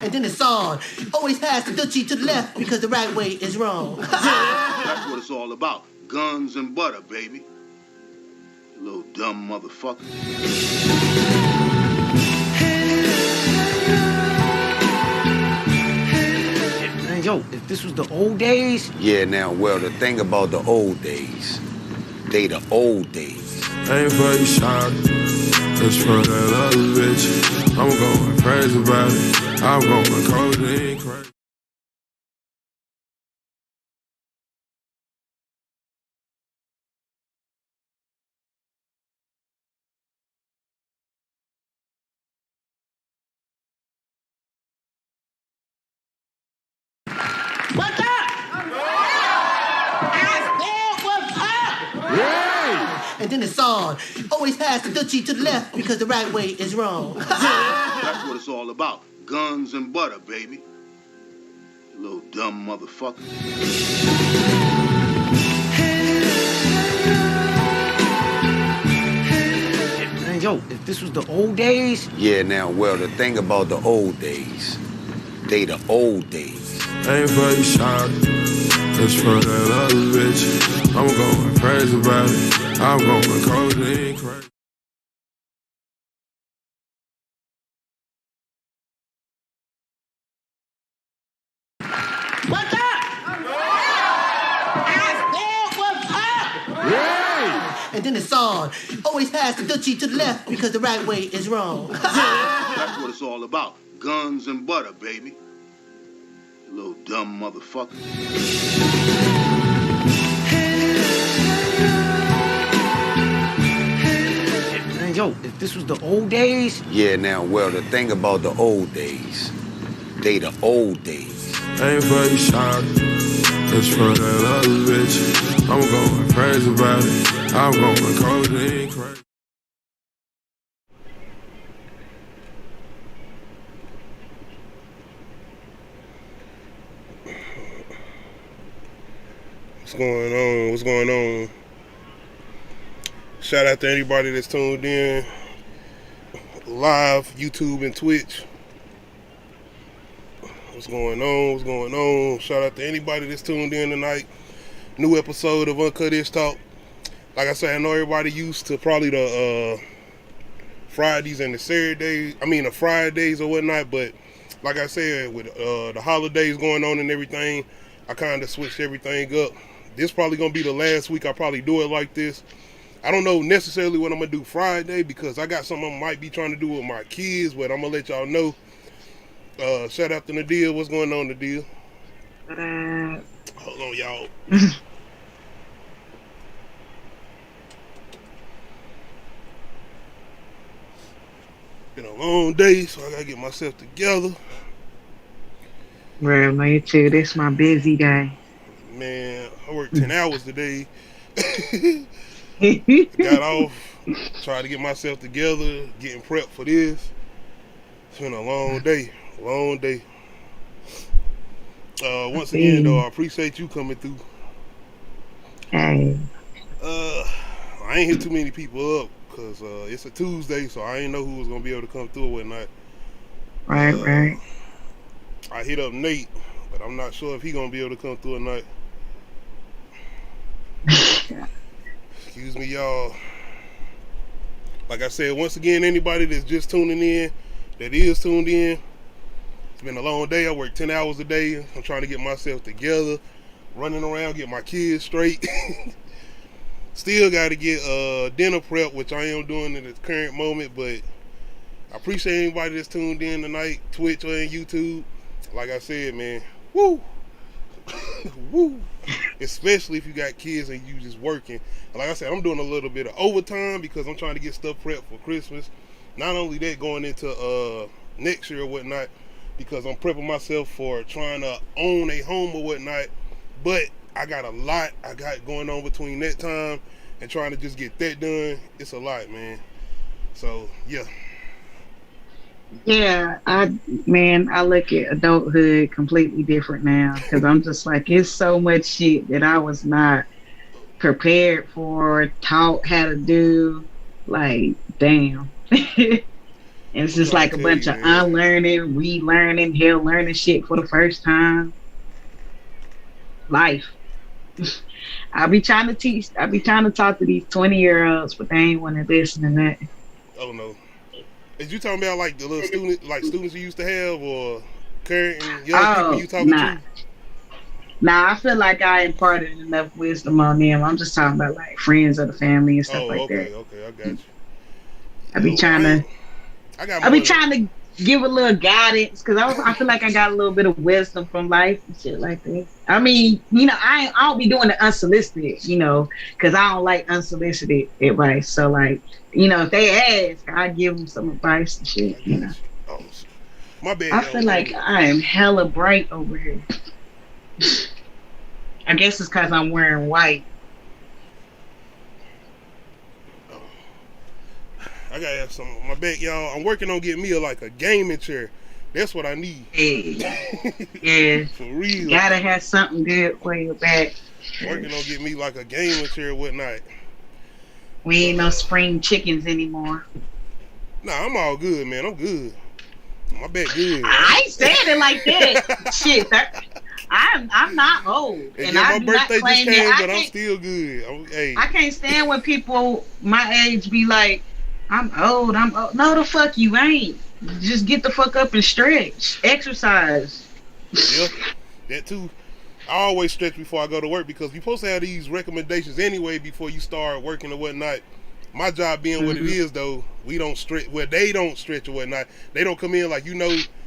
And then it's on. Always pass the dutchie to the left because the right way is wrong. That's what it's all about. Guns and butter, baby. You little dumb motherfucker. Man, yo, if this was the old days... Yeah, now, well, the thing about the old days, they the old days. Ain't for you shot, it's for that other bitch. I'm going crazy about it. I'm going codeine crazy. What's up? I said, what's up? Yeah. And then it's on. Always pass the dutchie to the left because the right way is wrong. That's what it's all about. Guns and butter, baby. You little dumb motherfucker. Man, yo, if this was the old days... Yeah, now, well, the thing about the old days, they the old days. Ain't for you shot, it's for that other bitch. I'm going crazy about it. I'm going codeine crazy. What's up? I said, what's up? Yeah. And then it's on. Always pass the dutchie to the left because the right way is wrong. That's what it's all about. Guns and butter, baby. You little dumb motherfucker. Man, yo, if this was the old days... Yeah, now, well, the thing about the old days, they the old days. Ain't for you shot, it's for that other bitch. I'm going crazy about it. I'm going codeine crazy. What's going on? What's going on? Shout out to anybody that's tuned in live, YouTube and Twitch. What's going on? What's going on? Shout out to anybody that's tuned in tonight. New episode of Uncut Ishhh Talk. Like I said, I know everybody used to probably the Fridays and the Saturdays. I mean the Fridays or whatnot, but like I said, with the holidays going on and everything, I kind of switched everything up. This probably gonna be the last week I probably do it like this. I don't know necessarily what I'm gonna do Friday because I got something I might be trying to do with my kids, but I'm gonna let y'all know. Shout out to Nadia. What's going on, Nadia? Hold on, y'all. Been a long day, so I gotta get myself together. Well, me too. This my busy day. Man, I worked 10 hours today. Got off, tried to get myself together, getting prepped for this. It's been a long day. Long day. Once again, though, I appreciate you coming through. Hey. I ain't hit too many people up because it's a Tuesday, so I ain't know who was gonna be able to come through or whatnot. Right. I hit up Nate, but I'm not sure if he gonna be able to come through or not. Excuse me, y'all. Like I said, once again, anybody that's just tuning in, that is tuned in, it's been a long day. I work 10 hours a day. I'm trying to get myself together, running around, get my kids straight. Still got to get dinner prep, which I am doing at the current moment, but I appreciate anybody that's tuned in tonight, Twitch or YouTube. Like I said, man, woo, woo. Especially if you got kids and you just working. And like I said, I'm doing a little bit of overtime because I'm trying to get stuff prepped for Christmas. Not only that, going into next year or whatnot, because I'm prepping myself for trying to own a home or whatnot. But I got a lot I got going on between that time and trying to just get that done. It's a lot, man. So, yeah. Yeah, I look at adulthood completely different now because I'm just like, it's so much shit that I was not prepared for, taught how to do. Like, damn. And it's just like a bunch of unlearning, relearning, hell learning shit for the first time. Life. I be trying to talk to these 20-year-olds, but they ain't want to listen to that. Oh no. Is you talking about like the little students you used to have, or current young people you talking to? Nah, I feel like I imparted enough wisdom on them. I'm just talking about like friends of the family and stuff like that. Okay, I got you. I be trying to give a little guidance, because I feel like I got a little bit of wisdom from life and shit like that. I mean, I don't be doing the unsolicited, because I don't like unsolicited advice. So like, if they ask, I give them some advice and shit, Oh, my bad. I feel like I am hella bright over here. I guess it's because I'm wearing white. I gotta have some. My back, y'all. I'm working on getting me a gaming chair. That's what I need. Yeah. For real. Gotta have something good for your back. Working on getting me like a gaming chair and whatnot. We ain't no spring chickens anymore. Nah, I'm all good, man. I'm good. My back good. I ain't saying it like that. Shit, I'm not old, and my birthday just came, but I'm still good. I can't stand when people my age be like, I'm old. No, the fuck you ain't. Just get the fuck up and stretch, exercise. Yeah, that too. I always stretch before I go to work, because you're supposed to have these recommendations anyway before you start working or whatnot. My job being what it is, though, we don't stretch. Well, they don't stretch or whatnot. They don't come in like,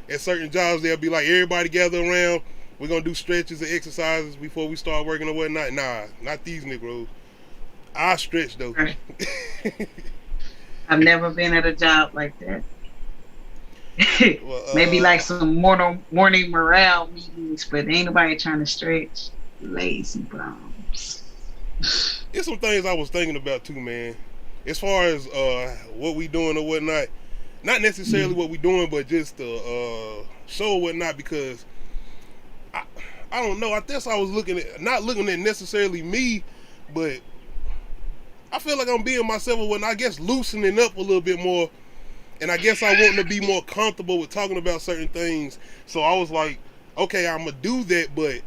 at certain jobs they'll be like, everybody gather around. We're gonna do stretches and exercises before we start working or whatnot. Nah, not these Negroes. I stretch though. Right. I've never been at a job like that. Well, maybe like some morning morale meetings, but ain't nobody trying to stretch. Lazy bums. There's some things I was thinking about too, man. As far as what we doing or whatnot, not necessarily what we doing, but just the show or whatnot, because I don't know. I guess I was not looking at necessarily me, but I feel like I'm being myself or whatnot. I guess loosening up a little bit more. And I guess I want to be more comfortable with talking about certain things. So I was like, okay, I'm going to do that, but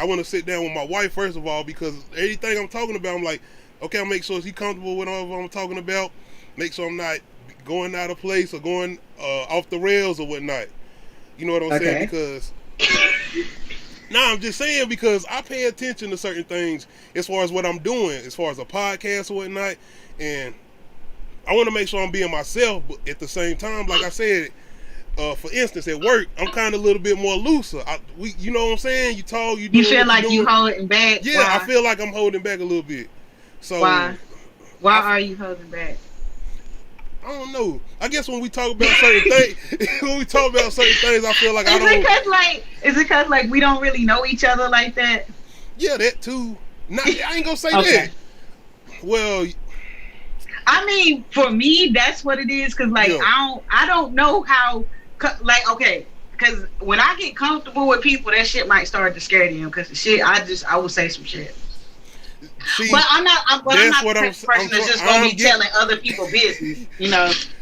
I want to sit down with my wife first of all, because anything I'm talking about, I'm like, okay, I'll make sure she's comfortable with whatever I'm talking about. Make sure I'm not going out of place or going off the rails or whatnot. You know what I'm saying? Because... I'm just saying, because I pay attention to certain things as far as what I'm doing, as far as a podcast or whatnot, and I want to make sure I'm being myself, but at the same time, like I said, for instance, at work, I'm kind of a little bit more looser. You know what I'm saying? You talk, you do. You feel like you holding back? Yeah, why? I feel like I'm holding back a little bit. So why are you holding back? I don't know. I guess when we talk about certain things, I feel like I don't. Is it because like we don't really know each other like that? Yeah, that too. I ain't gonna say that. Well, I mean, for me, that's what it is. Cause like I don't know how. Because when I get comfortable with people, that shit might start to scare them. Cause the shit, I will say some shit. See, but I'm not the person that's just gonna be telling other people business,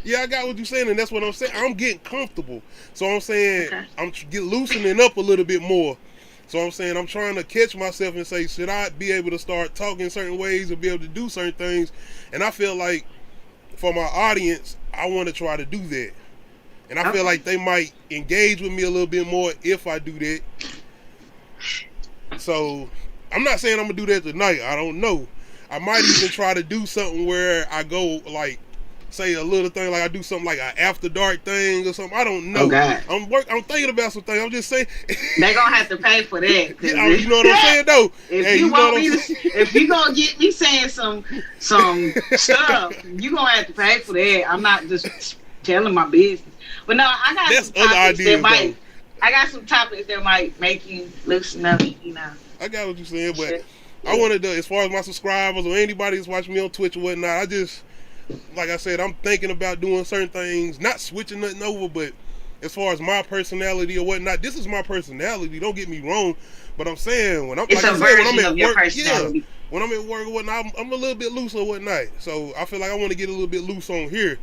Yeah, I got what you're saying, and that's what I'm saying. I'm getting comfortable, so I'm saying I'm loosening up a little bit more. So I'm saying I'm trying to catch myself and say, should I be able to start talking certain ways or be able to do certain things? And I feel like for my audience, I want to try to do that, and I feel like they might engage with me a little bit more if I do that. So. I'm not saying I'm going to do that tonight. I don't know. I might even try to do something where I go, like, say a little thing, like I do something like an after dark thing or something. I don't know. I'm thinking about some things. I'm just saying. They're going to have to pay for that. You know what I'm saying, though? If you going to get me saying some stuff, you're going to have to pay for that. I'm not just telling my business. But no, I got some topics that might make you loosen up, I got what you're saying, but I wanted to, as far as my subscribers or anybody that's watching me on Twitch or whatnot, like I said, I'm thinking about doing certain things, not switching nothing over, but as far as my personality or whatnot, this is my personality, don't get me wrong, but I'm saying, when I'm at work, when I'm at work or whatnot, I'm a little bit loose or whatnot, so I feel like I want to get a little bit loose on here.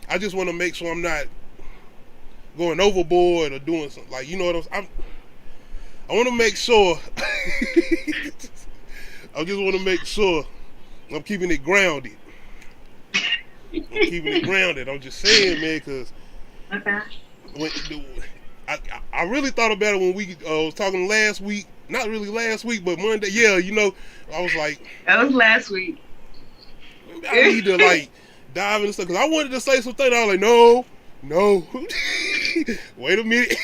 I just want to make sure I'm not going overboard or doing something. Like, you know what I want to make sure. I just want to make sure I'm keeping it grounded. I'm just saying, man, because I really thought about it when we was talking last week. Not really last week, but Monday. Yeah, you know, I was like, that was last week. I need to like dive into stuff because I wanted to say something. I was like, no, wait a minute,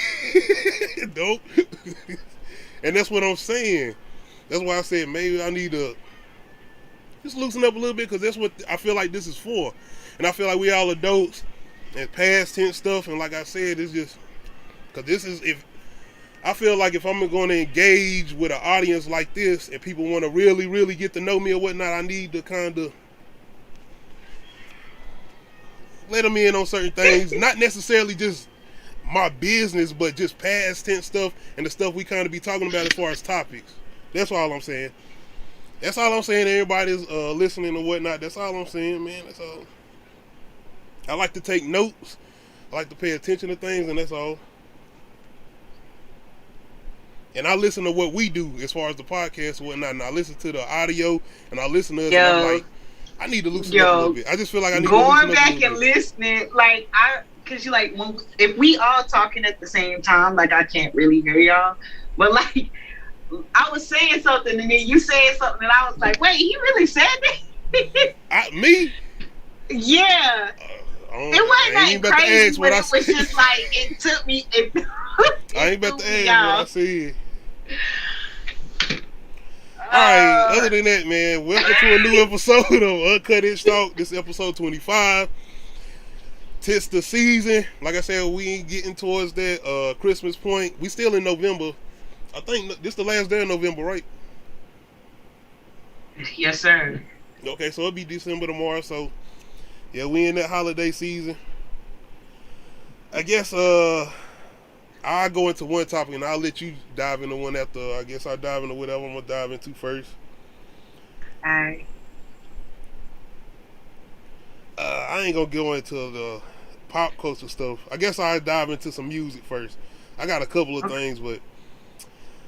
nope. And that's what I'm saying. That's why I said maybe I need to just loosen up a little bit because that's what I feel like this is for. And I feel like we all adults and past tense stuff. And like I said, it's just because this is I feel like if I'm going to engage with an audience like this and people want to really, really get to know me or whatnot, I need to kind of let them in on certain things. Not necessarily just my business, but just past tense stuff and the stuff we kind of be talking about as far as topics. That's all I'm saying. That's all I'm saying. Everybody's listening or whatnot. That's all I'm saying, man. That's all. I like to take notes. I like to pay attention to things, and that's all. And I listen to what we do as far as the podcast and whatnot. And I listen to the audio, and I listen to us, and I'm like, I need to loosen up a little bit. I just feel like I need to loosen up a little bit. Going back and listening, like, because you like, if we all talking at the same time, like, I can't really hear y'all. But, like, I was saying something, and then you said something, and I was like, wait, he really said that? Me? Yeah. It wasn't like crazy, but it was just like, it took me. I ain't about to ask what I said. Alright, other than that, man, welcome to a new episode of Uncut Ishhh Talk. This is episode 25. Tis the season. Like I said, we ain't getting towards that Christmas point. We still in November. I think this is the last day of November, right? Yes, sir. Okay, so it'll be December tomorrow, so yeah, we in that holiday season. I guess I'll go into one topic and I'll let you dive into one after. I guess I'll dive into whatever I'm going to dive into first. Alright. I ain't going to go into the pop culture stuff. I guess I'll dive into some music first. I got a couple of things, but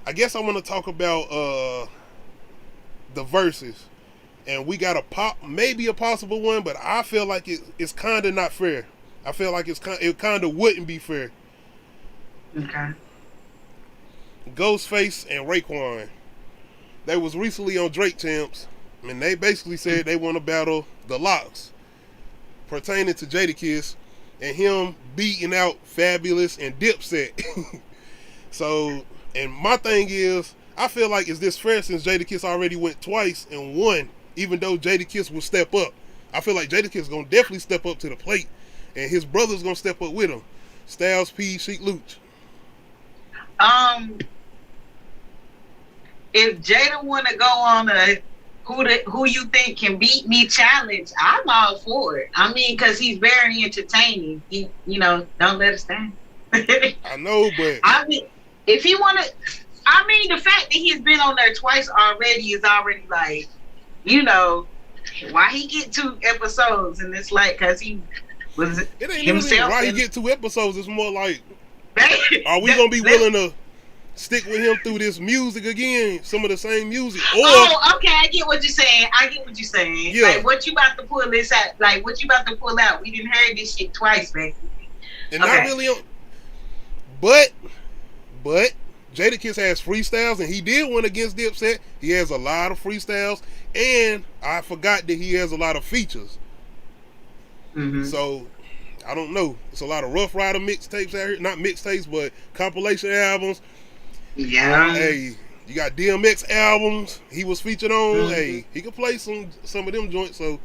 I guess I want to talk about the verses. And we got maybe a possible one, but I feel like it's kind of not fair. I feel like it kind of wouldn't be fair. Okay. GHOSTFACE and RAEKWON. They was recently on Drake Champs, and they basically said they want to battle the locks pertaining to Jadakiss and him beating out Fabulous and Dipset. So, and my thing is, I feel like, is this fair since Jadakiss already went twice and won, even though Jadakiss will step up? I feel like Jadakiss going to definitely step up to the plate, and his brother's going to step up with him. Styles P, Sheek Luch. If Jada want to go on a who you think can beat me challenge, I'm all for it. I mean, because he's very entertaining. He, don't let us down. I know, but I mean, if he want to, I mean, the fact that he's been on there twice already is already like, why he get 2 episodes, and it's like because he was it ain't himself. Really why he get 2 episodes. It's more like, are we gonna be willing to stick with him through this music again? Some of the same music. Or, okay, I get what you're saying. Yeah. Like, what you about to pull this out? Like, what you about to pull out? We didn't hear this shit twice, basically. And not really on. But Jadakiss has freestyles, and he did one against Dipset. He has a lot of freestyles, and I forgot that he has a lot of features. Mm-hmm. So I don't know. It's a lot of Rough Rider mixtapes out here. Not mixtapes, but compilation albums. Yeah. Hey, you got DMX albums he was featured on. Mm-hmm. Hey, he could play some of them joints. So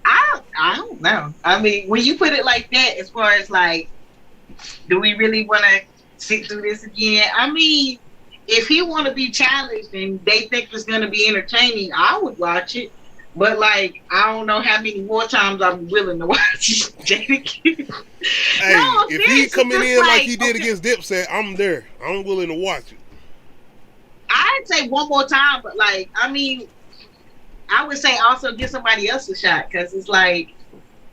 I don't know. I mean, when you put it like that, as far as like, do we really want to sit through this again? I mean, if he want to be challenged and they think it's going to be entertaining, I would watch it. But like, I don't know how many more times I'm willing to watch Jadakiss. Hey, no, if he coming in like he did against Dipset, I'm there. I'm willing to watch it. I'd say one more time, but like, I mean, I would say also give somebody else a shot, because it's like,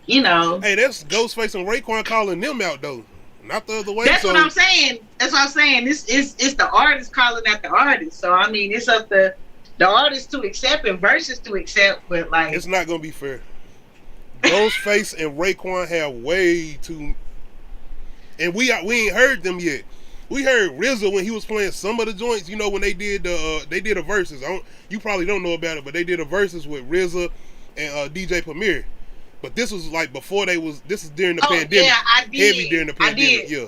you know. Hey, that's Ghostface and Raekwon calling them out though, not the other way. That's what I'm saying. That's what I'm saying. It's the artist calling out the artist. So I mean, it's up to the artist to accept and versus to accept, but like it's not gonna be fair. Ghostface and Raekwon have way too, and we ain't heard them yet. We heard RZA when he was playing some of the joints. You know when they did a versus. You probably don't know about it, but they did a versus with RZA and DJ Premier. But this was like before they was. This is during the pandemic. Yeah, I did. Heavy during the pandemic. Yeah.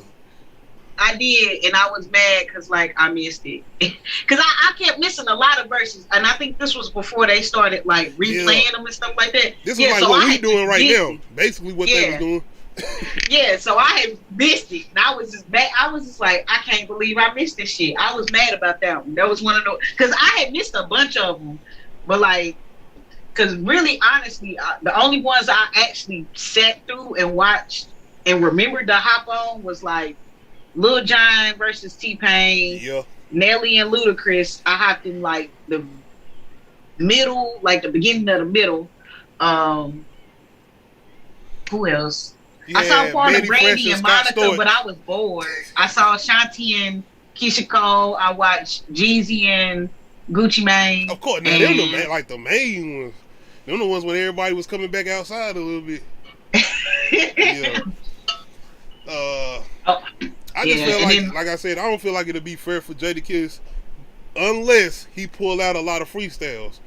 I did, and I was mad because like I missed it, because I kept missing a lot of verses, and I think this was before they started like replaying them and stuff like that. This is like so what we doing right now, basically what they was doing. Yeah, so I had missed it, and I was just mad. I was just like, I can't believe I missed this shit. I was mad about that one. That was one of those because I had missed a bunch of them, but like, because really, honestly, the only ones I actually sat through and watched and remembered to hop on was like Lil Jon versus T-Pain, Nelly and Ludacris. I hopped in like the middle, like the beginning of the middle. Who else? Yeah, I saw part of Brandy and Monica, but I was bored. I saw Shanti and Keisha Cole. I watched Jeezy and Gucci Mane. Of course, now them the main ones. Them the ones when everybody was coming back outside a little bit. Yeah. I just feel like I said, I don't feel like it'll be fair for Jadakiss unless he pull out a lot of freestyles.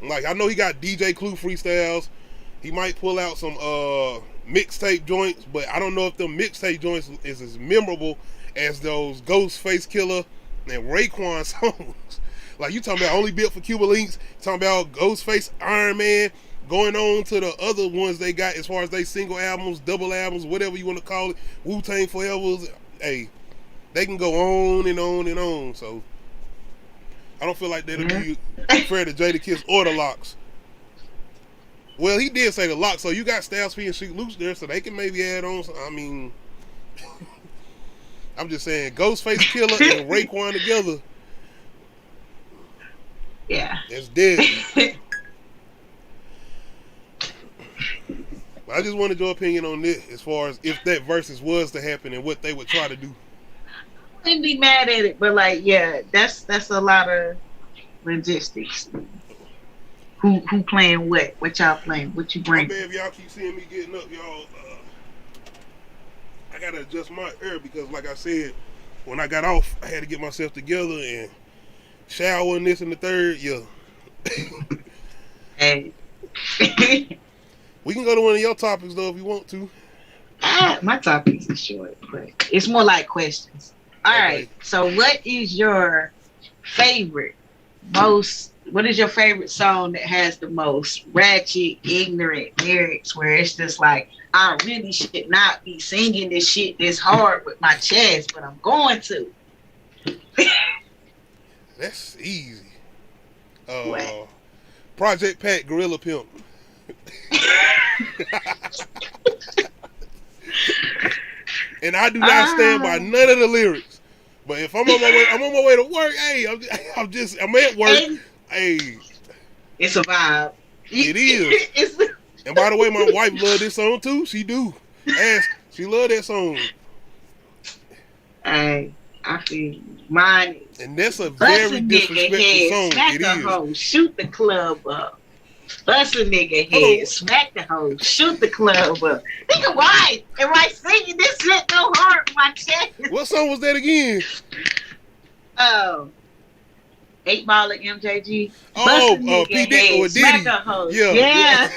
Like I know he got DJ Clue freestyles. He might pull out some mixtape joints, but I don't know if them mixtape joints is as memorable as those Ghostface Killer and Raekwon songs. Like you talking about Only Built for Cuba Links, talking about Ghostface, Iron Man, going on to the other ones they got as far as they single albums, double albums, whatever you want to call it, Wu-Tang Forevers. Hey, they can go on and on and on. So I don't feel like that'll be fair to Jadakiss or the Locks. Well, he did say the Locks, so you got Styles P and Sheek Louch there, so they can maybe add on. I mean, I'm just saying, Ghostface Killer and Raekwon together. Yeah, it's dead. But I just wanted your opinion on this, as far as if that versus was to happen and what they would try to do. I wouldn't be mad at it, but like, yeah, that's a lot of logistics. Who playing what? What y'all playing? What you bring? If y'all keep seeing me getting up, y'all, I gotta adjust my air because, like I said, when I got off, I had to get myself together and shower and this and the third. Yeah. Hey. We can go to one of your topics though if you want to. My topics are short, but it's more like questions. All right. So, what is your favorite song that has the most ratchet, ignorant lyrics where it's just like, I really should not be singing this shit this hard with my chest, but I'm going to. That's easy. Project Pat, Gorilla Pimp. And I do not stand by none of the lyrics. But if I'm on my way to work. Hey, I'm at work. Hey, it's a vibe. It is. And by the way, my wife love this song too. She do. She love that song. Hey, I feel mine. And that's a very disrespectful song. Smack the hoe, shoot the club up. Bust a nigga head, smack the hoe, shoot the club up. Nigga, why? Am I singing this shit so hard in my chest? What song was that again? 8 Ball at MJG. P. Diddy or Diddy. Smack a hoe. Yeah.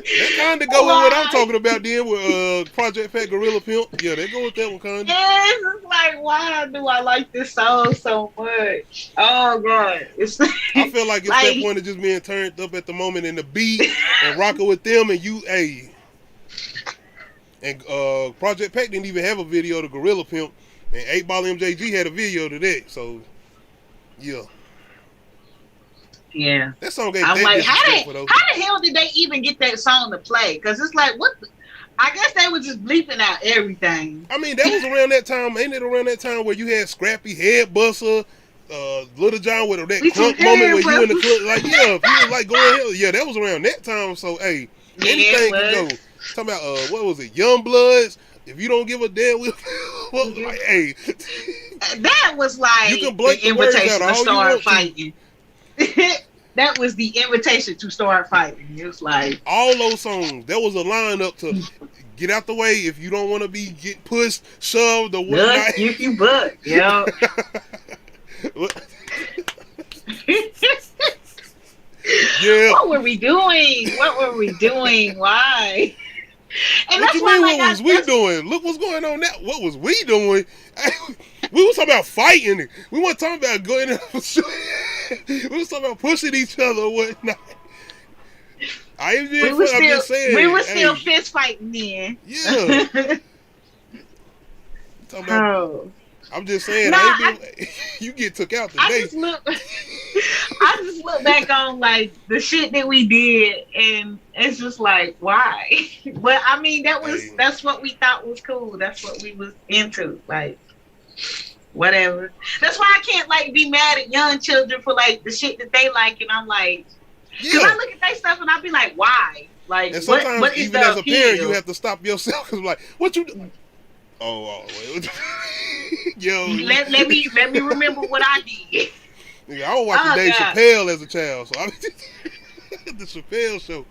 That kind of go with what I'm talking about then with Project Pat, Gorilla Pimp. Yeah, they go with that one kind of. Yes, it's like, why do I like this song so much? Oh, God. I feel like it's that point of just being turned up at the moment in the beat and rocking with them and you, hey. And Project Pat didn't even have a video to Gorilla Pimp. And 8 Ball MJG had a video to that. So, yeah. Yeah. That song gave I'm like, how the hell did they even get that song to play? Because it's like, I guess they were just bleeping out everything. I mean, that was around that time. Ain't it around that time where you had Scrappy, Head Buster, Little John with that We crunk took moment where care, you in the bro. club, like if you was like going hell, yeah, that was around that time. So hey, Yeah, anything it can go. was. Talking about what was it, Young Bloods? If you don't give a damn, like, hey, That was like you can blank the the words invitation out to all you start want fighting. That was the invitation to start fighting. It was like all those songs. There was a lineup to get out the way if you don't want to be get pushed, shoved, or whatnot. if you buck, yo. Yeah. What were we doing? Why? And What that's you why, mean? like, What was we doing? Look what's going on now. What was we doing? We was talking about fighting. We weren't talking about going. We was talking about pushing each other or whatnot. I'm just saying. We were still fist fighting then. Yeah. Talking about, I'm just saying. You get took out today. I just look back on like the shit that we did, and it's just like, why? But I mean, that's what we thought was cool. That's what we was into. Like, whatever. That's why I can't like be mad at young children for like the shit that they like, and I'm like, because I look at their stuff and I be like, why? Like, and sometimes what is even the as a parent, appeal? you have to stop yourself because like, what you do? Wait. Yo, let me remember what I did. Yeah, I was watching Dave Chappelle as a child, so I mean, the Chappelle show.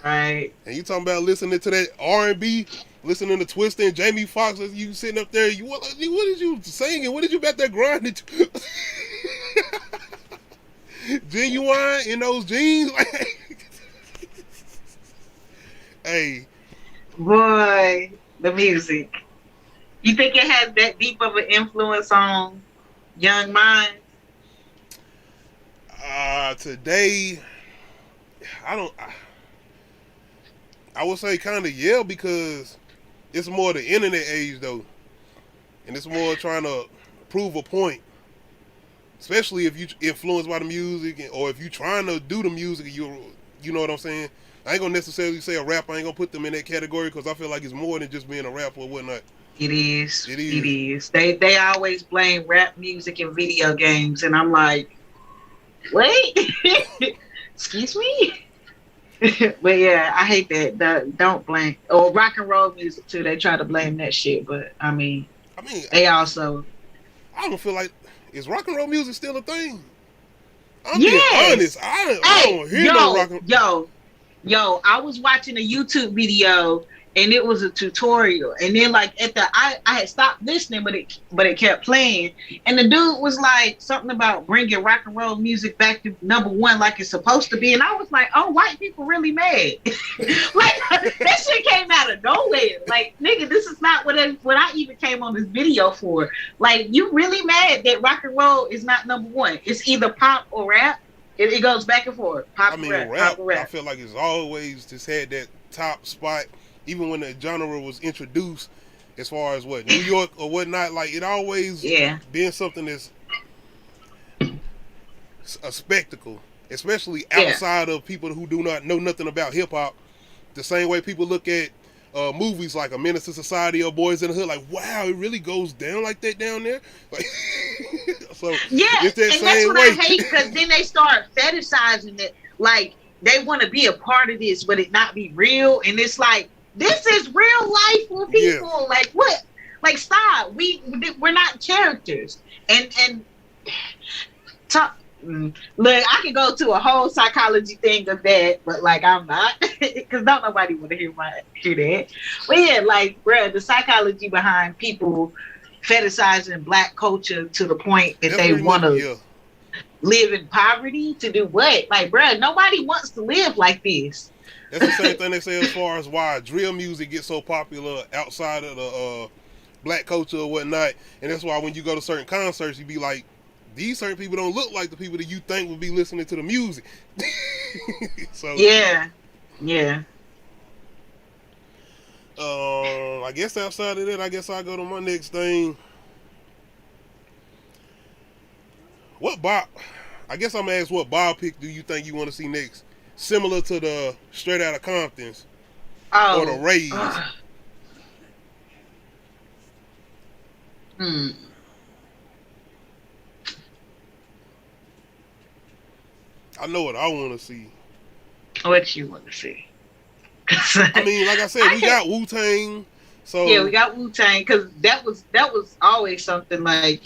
Right. And you talking about listening to that R&B, listening to Twista and Jamie Foxx, you sitting up there, what did you singing? What did you back there grinding to? Genuine in those jeans? Hey. Boy, the music. You think it has that deep of an influence on young minds? Today, I would say kind of yeah, because it's more the internet age though, and it's more trying to prove a point, especially if you influenced by the music, or if you trying to do the music, you know what I'm saying. I ain't gonna necessarily say a rapper. I ain't gonna put them in that category because I feel like it's more than just being a rapper or whatnot. It is. They always blame rap music and video games, and I'm like, wait, excuse me. But yeah, I hate that. Don't blame or rock and roll music too. They try to blame that shit, but I mean, they also. I don't feel like is rock and roll music still a thing. I'm being honest. I don't hear no rock and Yo, I was watching a YouTube video and it was a tutorial, and then like I had stopped listening, but it kept playing, and the dude was like something about bringing rock and roll music back to #1 like it's supposed to be, and I was like, oh, white people really mad. Like that shit came out of nowhere. Like, nigga, this is not what I even came on this video for. Like, you really mad that rock and roll is not #1? It's either pop or rap. It goes back and forth. Pop rap. I feel like it's always just had that top spot. Even when the genre was introduced, as far as what New York or whatnot, like it always been something that's a spectacle, especially outside of people who do not know nothing about hip hop. The same way people look at movies like A Menace to Society or Boys in the Hood, like, wow, it really goes down like that down there. Like, so it's that and that's what I hate, because then they start fetishizing it, like they want to be a part of this, but it not be real, and it's like, this is real life for people. Yeah. Like, what? Like, stop. We're not characters. And talk. Look, I can go to a whole psychology thing of that, but like, I'm not, because don't nobody want to hear that. But yeah, like, bruh, the psychology behind people fetishizing black culture to the point that they want to live in poverty to do what? Like, bruh, nobody wants to live like this. That's the same thing they say as far as why drill music gets so popular outside of the black culture or whatnot. And that's why when you go to certain concerts, you be like, these certain people don't look like the people that you think would be listening to the music. So yeah. I guess outside of that, I guess I'll go to my next thing. I guess I'm gonna ask, what biopic do you think you want to see next? Similar to the Straight Outta Comptons or the Rays. I know what I want to see. What you want to see? I mean, like I said, we got Wu-Tang. So yeah, we got Wu-Tang because that was always something like,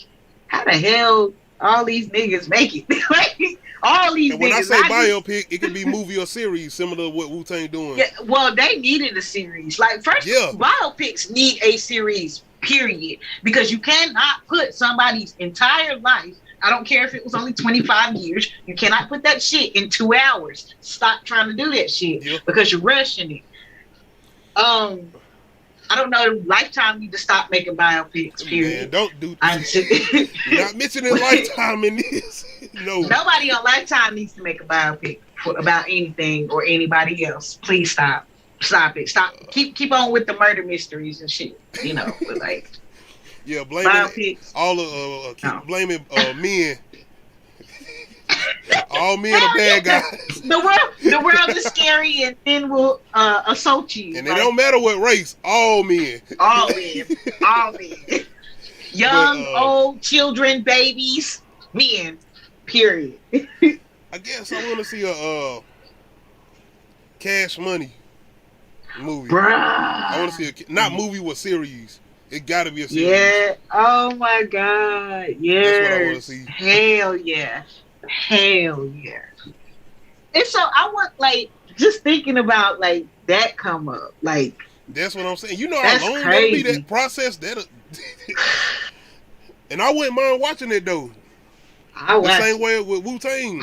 how the hell all these niggas make it? Like, all these and when niggas. I say biopic, it can be movie or series, similar to what Wu-Tang doing. Yeah, well, they needed a series. Like, first, biopics need a series, period. Because you cannot put somebody's entire life, I don't care if it was only 25 years, you cannot put that shit in 2 hours. Stop trying to do that shit because you're rushing it. I don't know. Lifetime need to stop making biopics. Period. Man, don't do that. You're not mentioning Lifetime in this. No. Nobody on Lifetime needs to make a biopic about anything or anybody else. Please stop. Stop it. Stop. Keep on with the murder mysteries and shit. You know, like. Yeah, blaming biopics. All of blaming men. All men are bad guys. The world is scary, and men will assault you. And it don't matter what race. All men. All men. All men. Young, old, children, babies, men. Period. I guess I want to see a Cash Money movie. Bruh. I want to see not movie with series. It got to be a series. Yeah. Oh my God. Yeah. That's what I want to see. Hell yeah. Hell yeah. And so I want, like, just thinking about like that come up. Like, that's what I'm saying. You know how long that'll be, that process. And I wouldn't mind watching it though. The same way with Wu-Tang.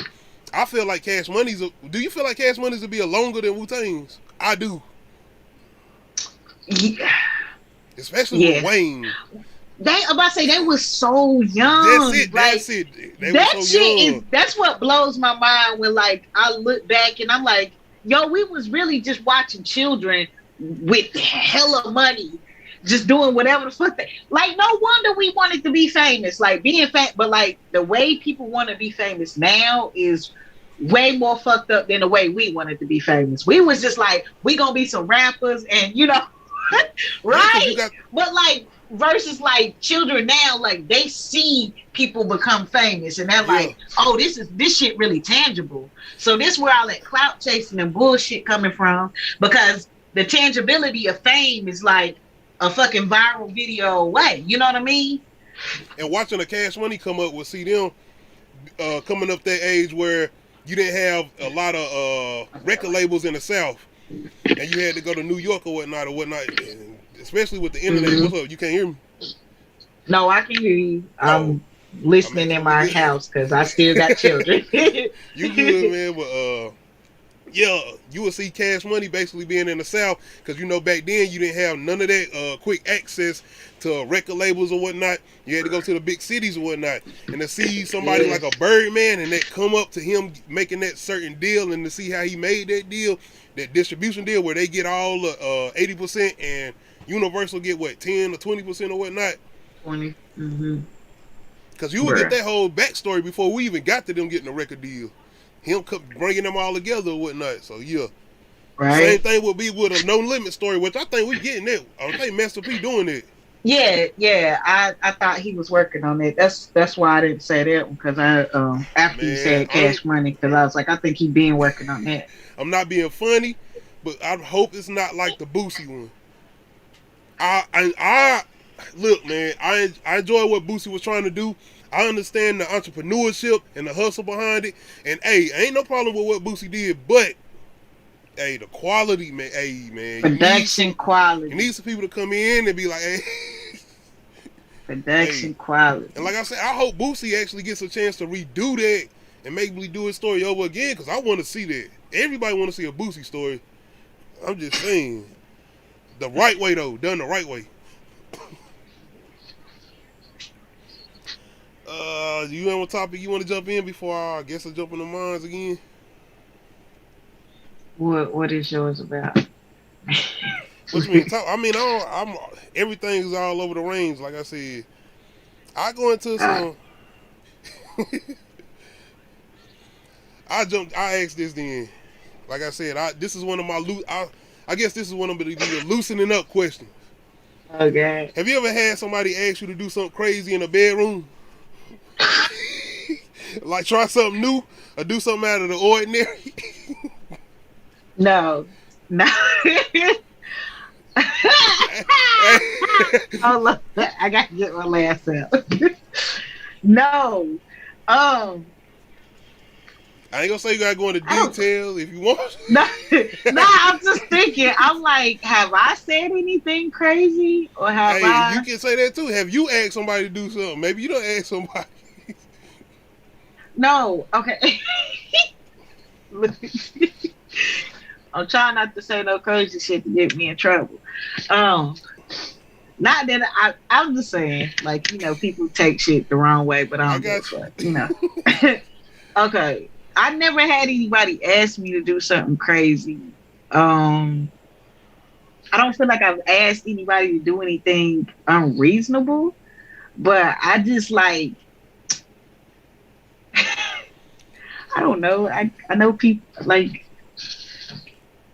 I feel like Cash Money's. Do you feel like Cash Money's will be longer than Wu-Tang's? I do. Yeah. Especially with Wayne. I'm about to say they was so young. That's it. They were so young. That's what blows my mind when, like, I look back and I'm like, yo, we was really just watching children with hella money, just doing whatever the fuck like, no wonder we wanted to be famous. Like, being but like the way people want to be famous now is way more fucked up than the way we wanted to be famous. We was just like, we gonna be some rappers and, you know, right? But like, versus like children now, like, they see people become famous and they're like, oh, this shit really tangible. So this where all that clout chasing and bullshit coming from, because the tangibility of fame is like a fucking viral video away. You know what I mean? And watching a Cash Money come up with, see them coming up that age where you didn't have a lot of record labels in the South, and you had to go to New York or whatnot, and especially with the internet. What's up? You can't hear me? No, I can hear you. I'm listening in my house because I still got children. You good, man? But yeah, you will see Cash Money basically being in the South, because you know back then you didn't have none of that quick access to record labels or whatnot. You had to go to the big cities or whatnot, and to see somebody like a Birdman and that come up to him making that certain deal, and to see how he made that deal, that distribution deal where they get all 80% and Universal get what, 10 or 20% or whatnot. 20. Because you would get that whole backstory before we even got to them getting a record deal. Him bringing them all together or whatnot. So yeah, same thing would be with a No Limit story, which I think we getting that. I think Master P doing it. Yeah. I thought he was working on it. That's why I didn't say that, because I after you said Cash Money, because I was like, I think he been working on that. I'm not being funny, but I hope it's not like the Boosie one. I look, man. I enjoy what Boosie was trying to do. I understand the entrepreneurship and the hustle behind it. And hey, ain't no problem with what Boosie did, but hey, the quality, man. Hey, man. Production quality. You need some people to come in and be like, hey. Production quality. And like I said, I hope Boosie actually gets a chance to redo that and maybe do his story over again, because I want to see that. Everybody want to see a Boosie story. I'm just saying. The right way, though. Done the right way. You have a topic you want to jump in before I guess I jump into mine again? What is yours about? What you mean? I mean, I'm everything's all over the range. Like I said, I go into some. I asked this then. Like I said, this is one of my I guess this is one of the loosening up questions. Okay. Have you ever had somebody ask you to do something crazy in a bedroom? Like try something new or do something out of the ordinary? No. Oh look, I gotta get my last out. No. I ain't gonna say you gotta go into detail if you want. No, I'm just thinking. I'm like, have I said anything crazy, or have I? You can say that too. Have you asked somebody to do something? Maybe you don't ask somebody. No. Okay. I'm trying not to say no crazy shit to get me in trouble. Not that I'm just saying, like, you know, people take shit the wrong way, but I don't give a fuck, you know. Okay. I never had anybody ask me to do something crazy. I don't feel like I've asked anybody to do anything unreasonable, but I just like, I don't know. I know people like,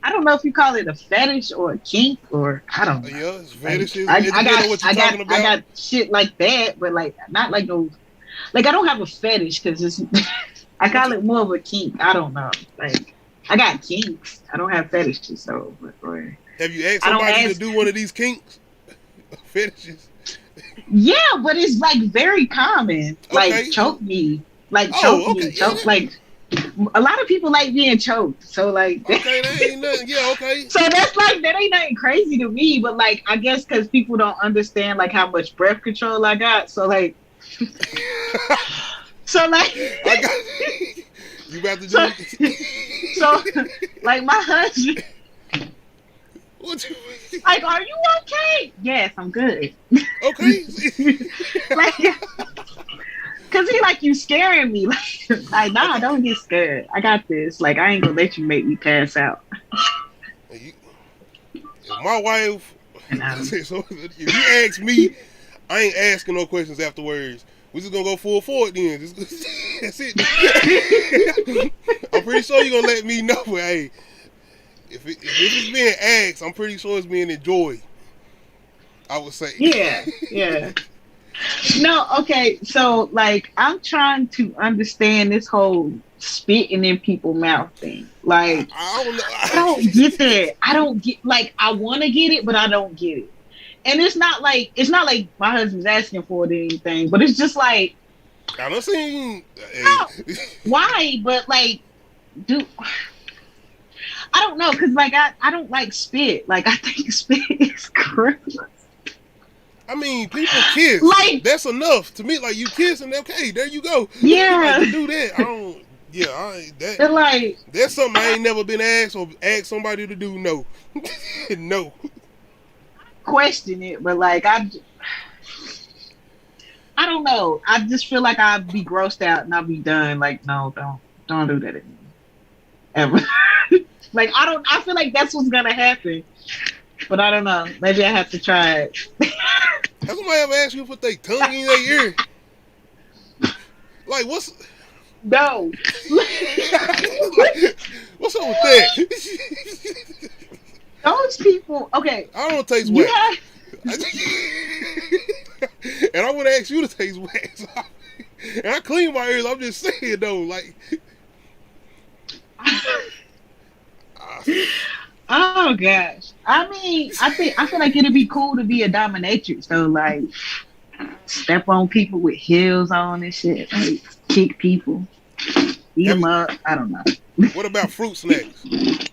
I don't know if you call it a fetish or a kink or I don't know. Yeah, it's fetishes. I got shit like that, but like not like no, like I don't have a fetish because it's. I call it more of a kink. I don't know. Like I got kinks. I don't have fetishes. So, have you asked somebody to do one of these kinks? Fetishes. Yeah, but it's like very common. Like choke me. Like choke me. Choke like. A lot of people like being choked, so like. Okay, that ain't nothing. Yeah, okay. So that's like that ain't nothing crazy to me, but like I guess because people don't understand like how much breath control I got, so like. So like. I got you about to do. So like my husband. What you mean? Like, are you okay? Yes, I'm good. Okay. Like. Cause he like you scaring me, like nah, don't get scared. I got this. Like I ain't gonna let you make me pass out. My wife. So if you ask me, I ain't asking no questions afterwards. We just gonna go full forward then. That's it. I'm pretty sure you're gonna let me know. But hey, if it's being asked, I'm pretty sure it's being enjoyed. I would say. Yeah. No, okay, so like I'm trying to understand this whole spitting in people's mouth thing. Like I don't get that. I don't get like I want to get it, but I don't get it. And it's not like my husband's asking for it or anything, but it's just like I don't see. Why? But like, I don't know, cause like I don't like spit. Like I think spit is gross. I mean, people kiss. Like that's enough to me. Like you kiss and okay, there you go. Yeah, like, to do that. I don't. Yeah, I ain't that. And like that's something I ain't never been asked or asked somebody to do. No, no. Question it, but like I don't know. I just feel like I'd be grossed out and I'd be done. Like no, don't do that anymore. Ever. Like I feel like that's what's gonna happen. But I don't know. Maybe I have to try it. Has somebody ever asked you to put their tongue in their ear? Like, what's... No. Like, what's up with that? Those people... Okay. I don't taste wax. And I would ask you to taste wax. And I clean my ears. I'm just saying, though, like... Oh gosh. I mean, I feel like it'd be cool to be a dominatrix. So like step on people with heels on and shit. Like kick people. Beat them up. I don't know. What about fruit snacks? I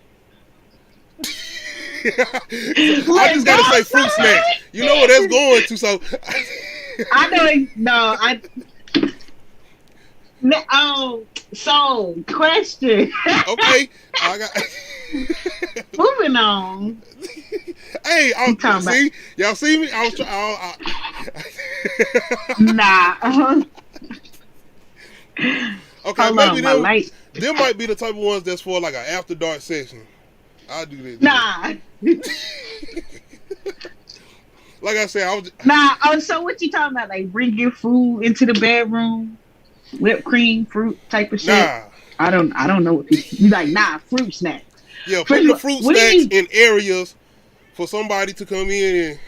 just gotta say fruit snacks. You know what that's going to, so I know no, so question. Okay. I got moving on. Hey, see, y'all see me? I was nah. Okay, hold maybe on, them might be the type of ones that's for like an after dark session. I'll do that. Nah. Like I said, I was. Nah. Oh, so what you talking about? Like bring your food into the bedroom, whipped cream, fruit type of shit. Nah. I don't know what people. You like fruit snacks. Yeah, put the fruit snacks in areas for somebody to come in and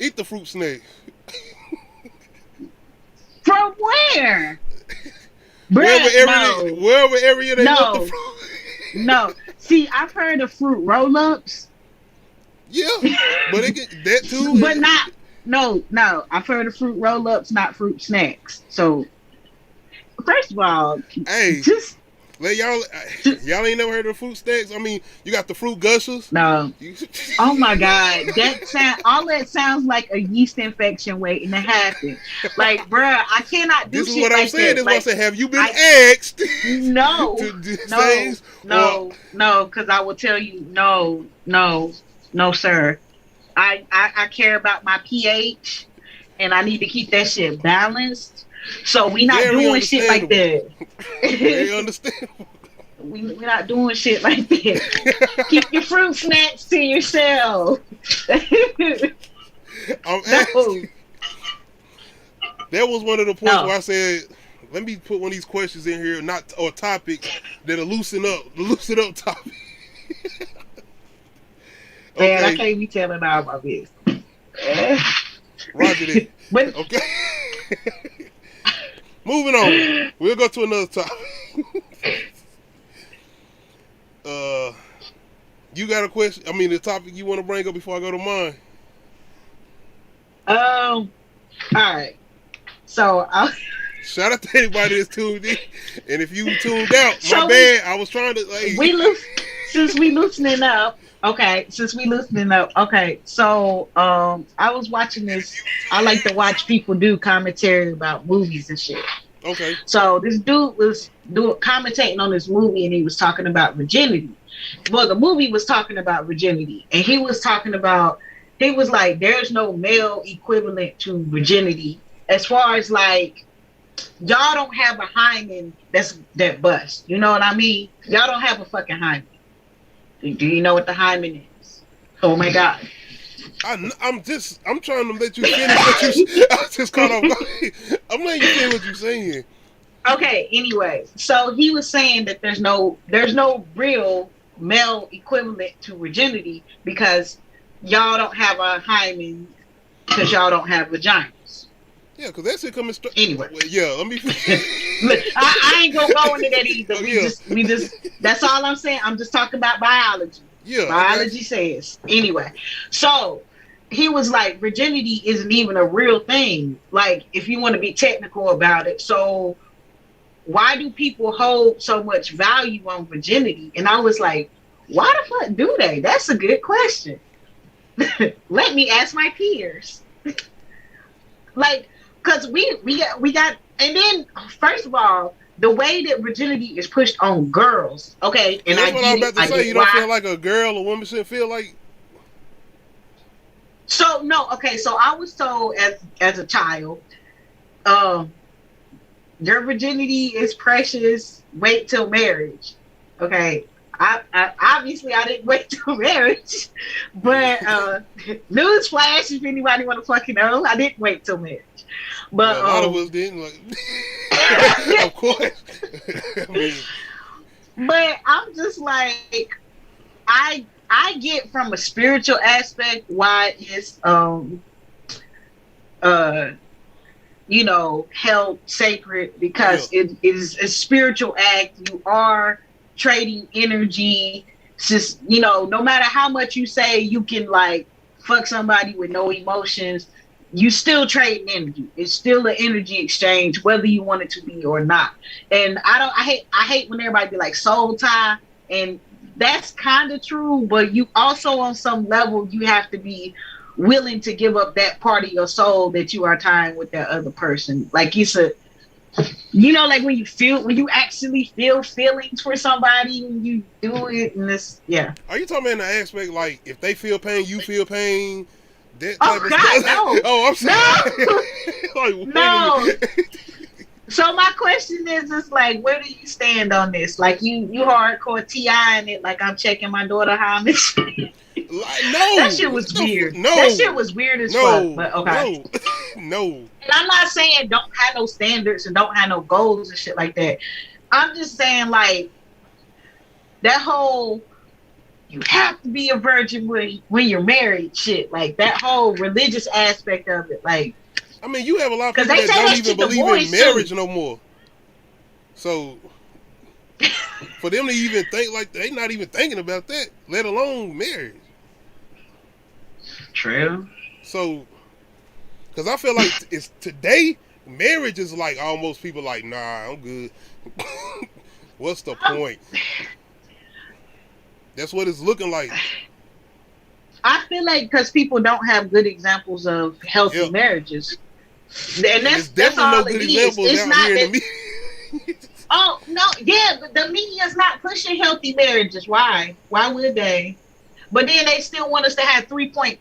eat the fruit snack. From where? wherever area they want the fruit. No. See, I've heard of fruit roll-ups. Yeah, but that too. But not. No. I've heard of fruit roll-ups, not fruit snacks. So, first of all, hey, just let y'all ain't never heard of fruit snacks. I mean, you got the fruit gushers. No. Oh my God, all that sounds like a yeast infection waiting to happen. Like, bruh, I cannot do this is shit what like I'm saying. that. This is what I said. Have you been asked? No, to do things? No, because I will tell you, no, sir. I care about my pH, and I need to keep that shit balanced. So we not doing shit like that. Very understandable. We're not doing shit like that. Keep your fruit snacks to yourself. I'm asking. That was one of the points where I said, let me put one of these questions in here, or topics that'll loosen up topic. Okay. Man, I can't be telling all my business. Roger that. Okay. Moving on. We'll go to another topic. You got a question? I mean, the topic you want to bring up before I go to mine? All right. So, shout out to anybody that's tuned in. And if you tuned out, my bad. I was trying to since we loosening up. Okay, so I was watching this. I like to watch people do commentary about movies and shit. Okay. So this dude was commentating on this movie, and he was talking about virginity. Well, the movie was talking about virginity, and he was like, there's no male equivalent to virginity as far as like, y'all don't have a hymen that bust. You know what I mean? Y'all don't have a fucking hymen. Do you know what the hymen is? Oh my God. I'm trying to let you finish what you I just caught off. I'm letting you finish what you're saying. Okay, anyway. So he was saying that there's no real male equivalent to virginity because y'all don't have a hymen because y'all don't have vaginas. Yeah, because that shit coming straight. Anyway. Yeah, let me Look, I ain't gonna go into that either. We just that's all I'm saying. I'm just talking about biology. Yeah. Biology says. Anyway. So he was like, virginity isn't even a real thing. Like, if you want to be technical about it. So why do people hold so much value on virginity? And I was like, why the fuck do they? That's a good question. Let me ask my peers. Like, because we got, and then first of all, the way that virginity is pushed on girls, okay, and that's what I was about to say. You don't feel like a girl or woman should feel like. So no, okay. So I was told as a child, your virginity is precious. Wait till marriage. Okay. I obviously I didn't wait till marriage, but newsflash, if anybody want to fucking know, I didn't wait till marriage. But a lot of us didn't. Like, of course. I mean, but I'm just like, I get from a spiritual aspect why it's held sacred, because it is a spiritual act. You are trading energy. It's just, no matter how much you say you can like fuck somebody with no emotions, you still trading energy. It's still an energy exchange, whether you want it to be or not. And I hate when everybody be like soul tie, and that's kind of true, but you also on some level you have to be willing to give up that part of your soul that you are tying with that other person. Like it's a, like when you actually feel feelings for somebody when you do it, and this, yeah. Are you talking about in the aspect like if they feel pain, you feel pain? That type of God, no. Oh, I'm sorry. No. Like, no. So my question is like, where do you stand on this? Like you hardcore TIing it, like I'm checking my daughter hymen. No, that shit was weird. No, that shit was weird as fuck. But okay, no. And I'm not saying don't have no standards and don't have no goals and shit like that. I'm just saying like that whole you have to be a virgin when you're married shit, like that whole religious aspect of it. Like, I mean, you have a lot of people that don't even believe in marriage no more. So for them to even think like they not even thinking about that, let alone marriage. True. So, because I feel like it's today, marriage is like almost people like, nah, I'm good. What's the point? That's what it's looking like. I feel like because people don't have good examples of healthy marriages. And that's all no good examples it's not here in the media. Oh, no, yeah, but the media's not pushing healthy marriages. Why? Why would they? But then they still want us to have 2.5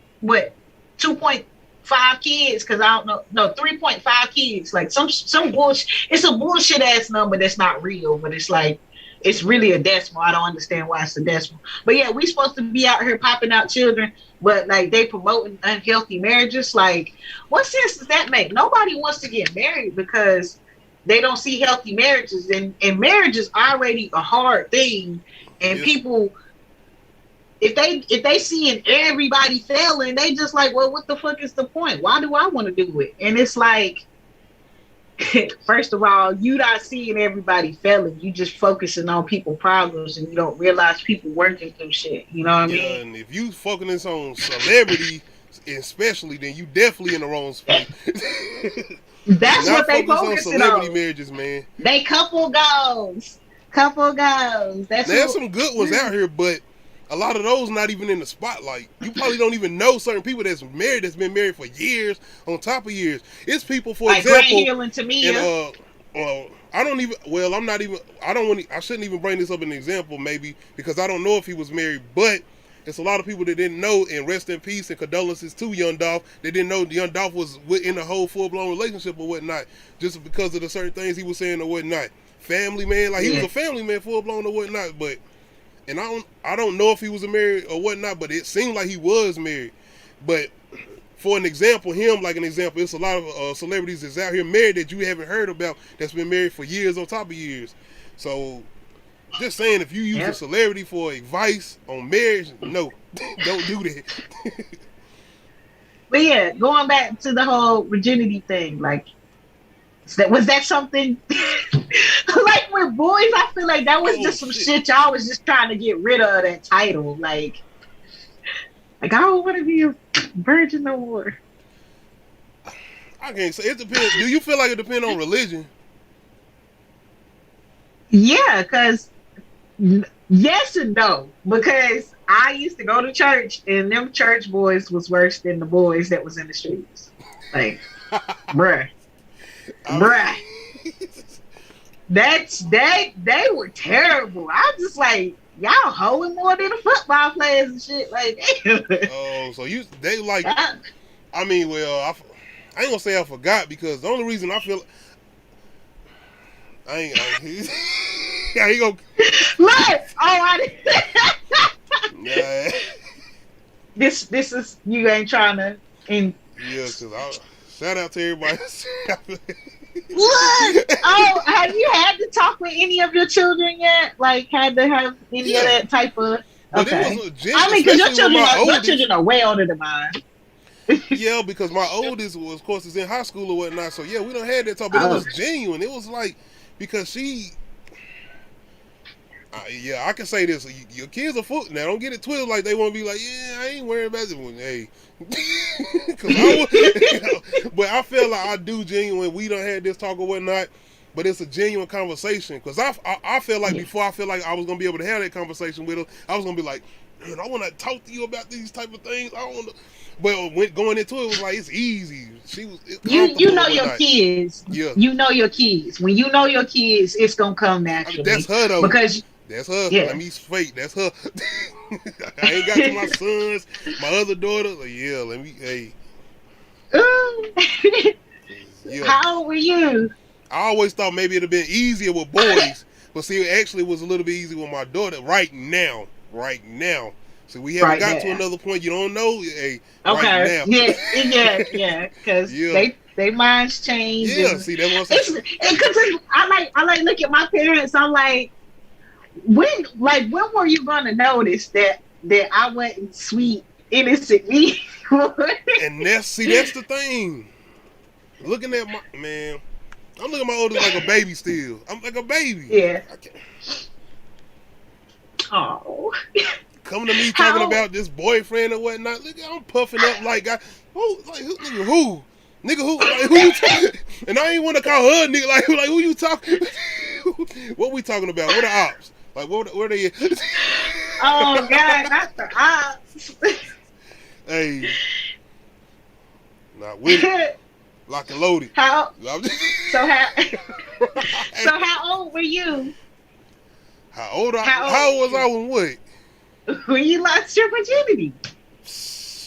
kids, because I don't know. No, 3.5 kids. Like some bullshit. It's a bullshit ass number that's not real, but it's like, it's really a decimal. I don't understand why it's a decimal. But yeah, we supposed to be out here popping out children, but like they promoting unhealthy marriages. Like, what sense does that make? Nobody wants to get married because they don't see healthy marriages, and marriage is already a hard thing. And people, if they seeing everybody failing, they just like, well, what the fuck is the point? Why do I want to do it? And it's like, first of all, you not seeing everybody failing. You just focusing on people's problems, and you don't realize people working through shit. You know what I mean? And if you focusing on celebrity, especially, then you definitely in the wrong space. That's what they focusing on. Celebrity marriages, man. They couple goals. There's some good ones out here, but a lot of those not even in the spotlight. You probably don't even know certain people that's been married for years on top of years. It's people, for like example, Ray Hill and Tamia. I shouldn't even bring this up as an example, maybe, because I don't know if he was married, but it's a lot of people that didn't know, and rest in peace and condolences to Young Dolph. They didn't know Young Dolph was in a whole full-blown relationship or whatnot, just because of the certain things he was saying or whatnot. Family man, like he was a family man, full-blown or whatnot, but, and I don't know if he was married or whatnot, but it seemed like he was married. But for an example, it's a lot of celebrities that's out here married that you haven't heard about, that's been married for years on top of years. So, just saying, if you use a celebrity for advice on marriage, no, don't do that. But yeah, going back to the whole virginity thing, like, was that something like with boys? I feel like that was just some shit y'all was just trying to get rid of that title. Like I don't want to be a virgin no more. I can't say. It depends. Do you feel like it depends on religion? Yeah, because yes and no. Because I used to go to church, and them church boys was worse than the boys that was in the streets. Like, bruh. They were terrible. I'm just like, y'all hoeing more than the football players and shit. Like, oh, so they like, I mean, well, I ain't gonna say I forgot, because the only reason I feel, I ain't gonna. Look, Nah. This is, you ain't trying to. Yeah, because shout out to everybody. Look! Have you had to talk with any of your children yet? Like, had to have any of that type of? Okay. I mean, because your children are way older than mine. Yeah, because my oldest was, of course, is in high school or whatnot. So yeah, we don't have that talk, but it was genuine. It was like, because she. Yeah, I can say this. Your kids are fool. Now, don't get it twisted like they want to be like, yeah, I ain't worried about this one. Hey. But I feel like I do genuine. We don't have this talk or whatnot, but it's a genuine conversation. Because I feel like before I feel like I was going to be able to have that conversation with her, I was going to be like, man, I want to talk to you about these type of things. I want to. But when going into it, was like, it's easy. You know your kids. Yeah. You know your kids. When you know your kids, it's going to come naturally. That's her, though. Because that's her. Yeah. Let me fake. That's her. I ain't got to my sons, my other daughter. Like, yeah, let me. Hey. Yeah. How old were you? I always thought maybe it'd have been easier with boys, but see, it actually was a little bit easier with my daughter. Right now. So we haven't got to another point. You don't know. Hey. Okay. Right now. Yeah. Because they minds change. Yeah. See, that's what I'm saying. I like look at my parents. I'm like. When were you gonna notice that I wasn't sweet, innocent me? And that's the thing. Looking at my man, I'm looking at my oldest like a baby still. I'm like a baby. Yeah. Oh. Coming to me talking about this boyfriend or whatnot. Look, I'm puffing up like who? Nigga, who? Nigga, who? Like, who you talking? And I ain't want to call her nigga. Like who you talking? What we talking about? What the ops? Like, where they at? Oh, God, not the ops. Hey. Not with it. Lock and loaded. So how old were you? How old was I when what? When you lost your virginity.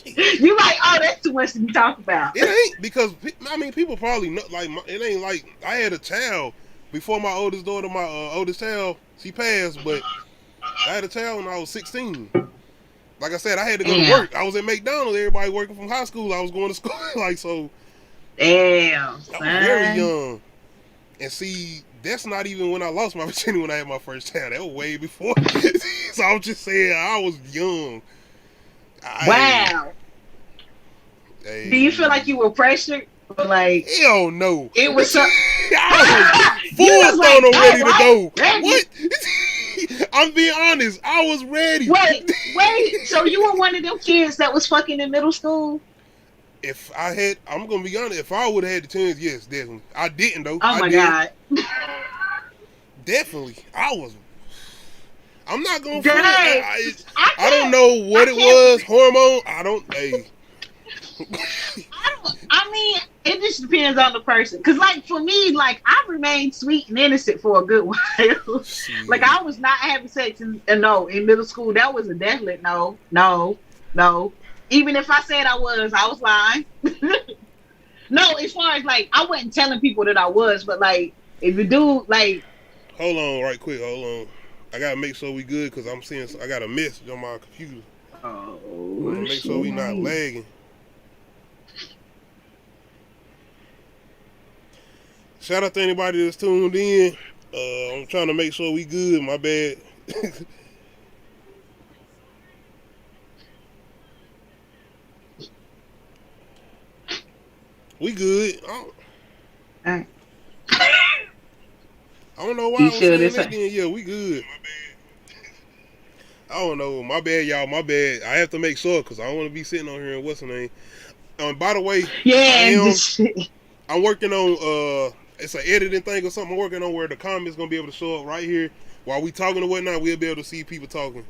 You like, oh, that's too much to be talked about. It ain't, because I mean, people probably know. Like, it ain't like I had a child before my oldest daughter. My oldest child, she passed, but I had a child when I was 16. Like I said, I had to go to work. I was at McDonald's. Everybody working from high school. I was going to school. Like, so. Damn. I was very young. And see, that's not even when I lost my virginity when I had my first child. That was way before. So I'm just saying, I was young. Wow. Hey. Do you feel like you were pressured? Or like, hell no. It was so. I was full thrown and ready to go. What? I'm being honest. I was ready. Wait. So you were one of them kids that was fucking in middle school? If I had, I'm gonna be honest. If I would have had the chance, yes, definitely. I didn't though. Oh my God. Definitely, I was. I'm not gonna. I don't know what it was. Hormone. I don't. Hey. I mean, it just depends on the person. Cause like for me, like I remained sweet and innocent for a good while. Like I was not having sex in middle school. That was a definite no. Even if I said I was lying. No, as far as like I wasn't telling people that I was, but like if you do like. Hold on, right quick. Hold on. I gotta make sure we good because I'm seeing I got a message on my computer. Oh, make sure we not lagging. Shout out to anybody that's tuned in. I'm trying to make sure we good. My bad. We good. I don't know why I was saying that then. Yeah, we good. I don't know. My bad, y'all. My bad. I have to make sure because I don't want to be sitting on here and what's the name. By the way, I'm working on it's an editing thing or something I'm working on where the comments gonna be able to show up right here while we talking or whatnot. We'll be able to see people talking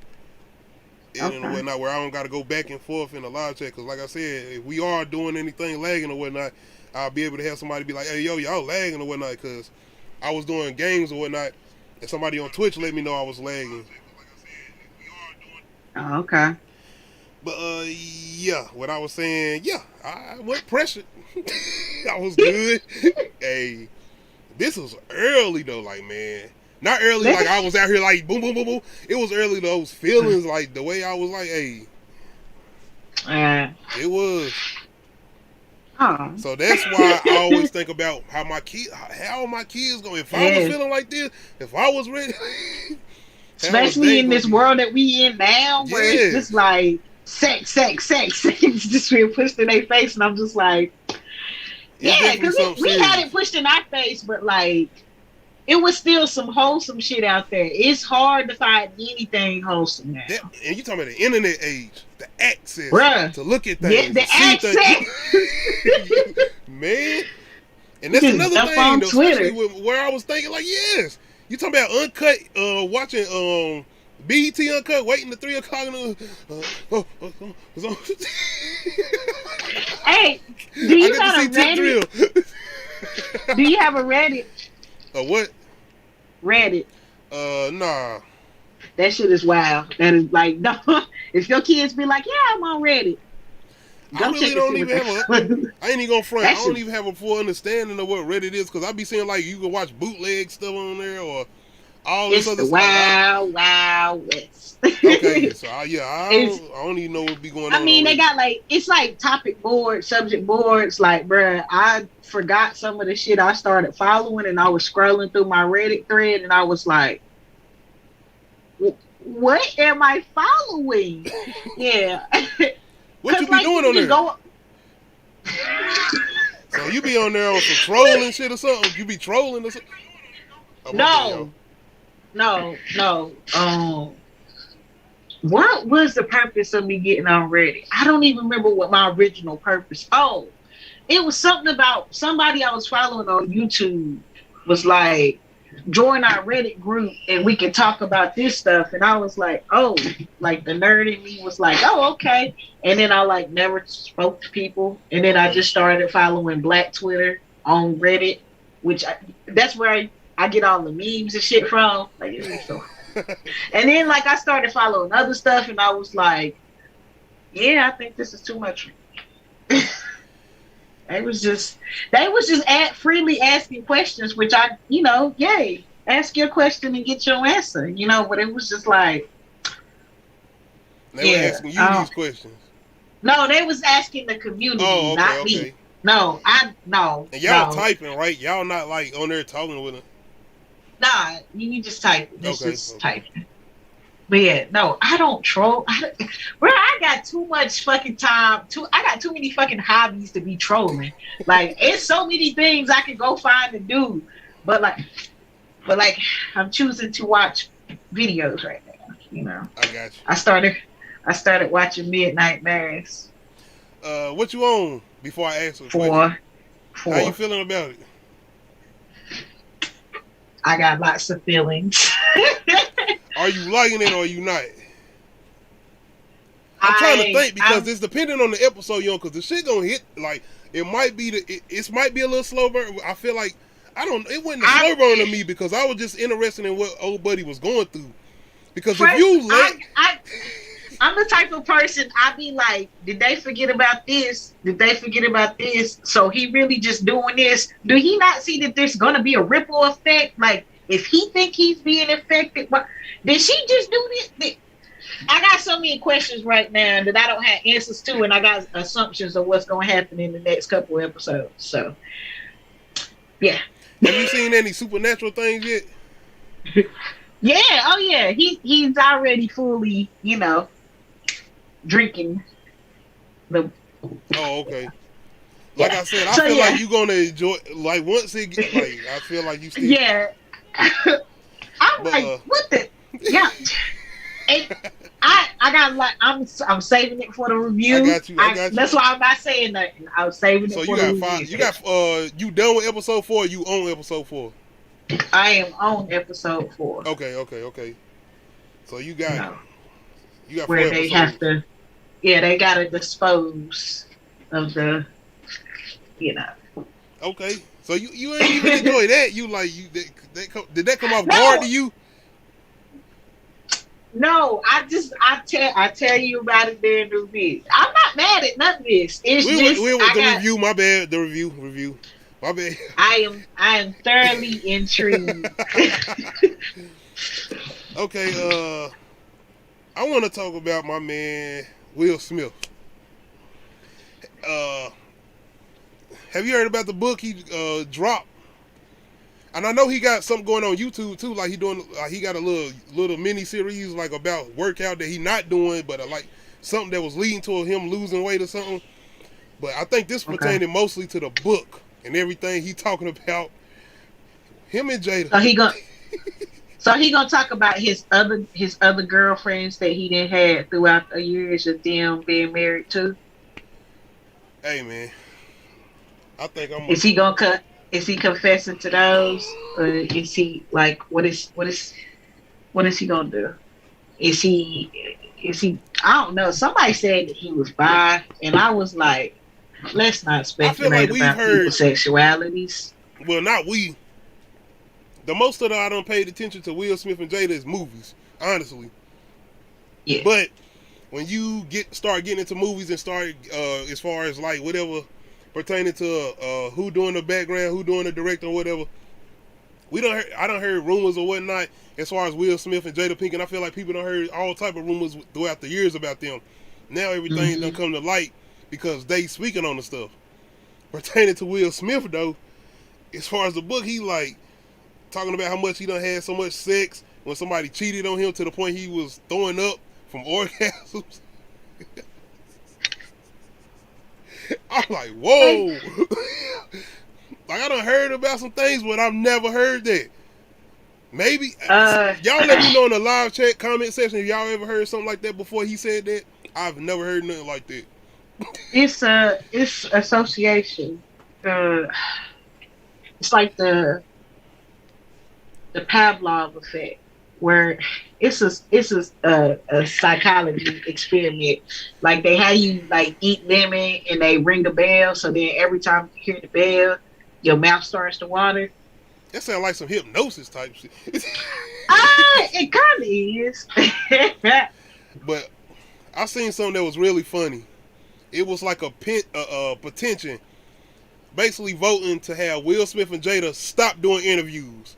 and whatnot, where I don't got to go back and forth in the live chat. Because like I said, if we are doing anything lagging or whatnot, I'll be able to have somebody be like, hey, yo, y'all lagging or whatnot. Because I was doing games or whatnot, and somebody on Twitch let me know I was lagging. Oh, okay. But yeah, what I was saying, yeah, I wasn't pressured. I was good. Hey, this was early though, like man. Not early like I was out here like boom, boom, boom, boom. It was early those feelings, like the way I was like, hey. It was. So that's why I always think about how my kids going. If I was feeling like this, if I was ready. Especially in this world that we in now, where it's just like sex, just being pushed in their face, and I'm just like, yeah, because we had it pushed in our face, but like, it was still some wholesome shit out there. It's hard to find anything wholesome now. And you talking about the internet age, the access to look at things, the access, man. And that's another thing, though, especially where I was thinking, like, yes. You talking about Uncut, watching BET Uncut, waiting to 3 o'clock in the Hey, do you got a Reddit? Do you have a Reddit? A what? Reddit. Nah. That shit is wild. That is like, no. If your kids be like, yeah, I'm on Reddit. I really don't even have I ain't even gonna front. I don't even have a full understanding of what Reddit is because I be seeing like you can watch bootleg stuff on there or all this other stuff. Wild West. Okay, so I don't even know what be going on. I mean, they got like, it's like topic boards, subject boards. Like, bruh, I forgot some of the shit I started following and I was scrolling through my Reddit thread and I was like, what am I following? Yeah. What you be doing on there? So you be on there on some trolling shit or something? You be trolling or something? Oh, No. What was the purpose of me getting on Reddit? I don't even remember what my original purpose. Oh, it was something about somebody I was following on YouTube was like, join our Reddit group and we can talk about this stuff. And I was like, oh, like the nerd in me was like, oh, okay. And then I like never spoke to people. And then I just started following Black Twitter on Reddit, which that's where I get all the memes and shit from. Like, so. And then like I started following other stuff and I was like, yeah, I think this is too much. They was just freely asking questions, which I, yay, ask your question and get your answer, but it was just like, they were asking you these questions. No, they was asking the community, not me. No. And y'all typing, right? Y'all not like on there talking with them. Nah, you just typing. Just typing. But yeah, no, I don't troll. I got too much fucking time. I got too many fucking hobbies to be trolling. Like, it's so many things I could go find and do. But like, I'm choosing to watch videos right now. I got you. I started watching Midnight Mass. What you on? Before I ask you. 4. How you feeling about it? I got lots of feelings. Are you liking it or are you not? I'm trying to think because it's depending on the episode you're on, because the shit gonna hit, like, it might be it might be a little slow burn. I feel like it wasn't a slow burn to me because I was just interested in what old buddy was going through. Because if you let I'm the type of person, I be like, did they forget about this? Did they forget about this? So he really just doing this. Do he not see that there's going to be a ripple effect? Like, if he think he's being affected, did she just do this? I got so many questions right now that I don't have answers to, and I got assumptions of what's going to happen in the next couple of episodes. So, yeah. Have you seen any supernatural things yet? Yeah. Oh, yeah. He's already fully, drinking the. Oh, okay. Like I said, I feel like you're gonna enjoy. Like once it get, like I feel like you still. Yeah. I'm like, what the? Yeah. And I got like I'm saving it for the review. I got you. That's why I'm not saying nothing. I'm saving it for the review. So you got you done with episode 4? Or you on episode 4? I am on episode 4. Okay. So you got where 4 they episodes. Have to. Yeah, they gotta dispose of the. Okay, so you ain't even enjoy that. You like did that come off guard to you? No, I tell you about it there in the review. I'm not mad at none of this. It's the review. My bad. The review. My bad. I am thoroughly intrigued. Okay. I want to talk about my man Will Smith. Have you heard about the book he dropped? And I know he got something going on YouTube too. Like he got a little mini series like about workout that he not doing, but like something that was leading to him losing weight or something. But I think this pertaining mostly to the book and everything he talking about. Him and Jada. So he gonna talk about his other girlfriends that he didn't have throughout the years of them being married to. Hey man, I think I'm. Is he gonna cut? Is he confessing to those, or is he like what is he gonna do? Is he? I don't know. Somebody said that he was bi, and I was like, let's not speculate about people's sexualities. Well, not we. The most of I don't paid attention to Will Smith and Jada is movies, honestly. Yeah. But when you start getting into movies and start as far as like whatever pertaining to who doing the background, who doing the directing or whatever, I don't heard rumors or whatnot as far as Will Smith and Jada Pinkett. I feel like people don't heard all type of rumors throughout the years about them. Now everything done come to light because they speaking on the stuff. Pertaining to Will Smith though, as far as the book, he like talking about how much he done had so much sex when somebody cheated on him to the point he was throwing up from orgasms. I'm like, whoa. Like I done heard about some things, but I've never heard that. Maybe y'all let me know in the live chat comment section if y'all ever heard something like that before he said that. I've never heard nothing like that. It's association. It's like the Pavlov effect, where it's a psychology experiment. Like they have you like eat lemon and they ring the bell, so then every time you hear the bell, your mouth starts to water. That sounds like some hypnosis type shit. It kind of is. But I seen something that was really funny. It was like a petition, basically voting to have Will Smith and Jada stop doing interviews.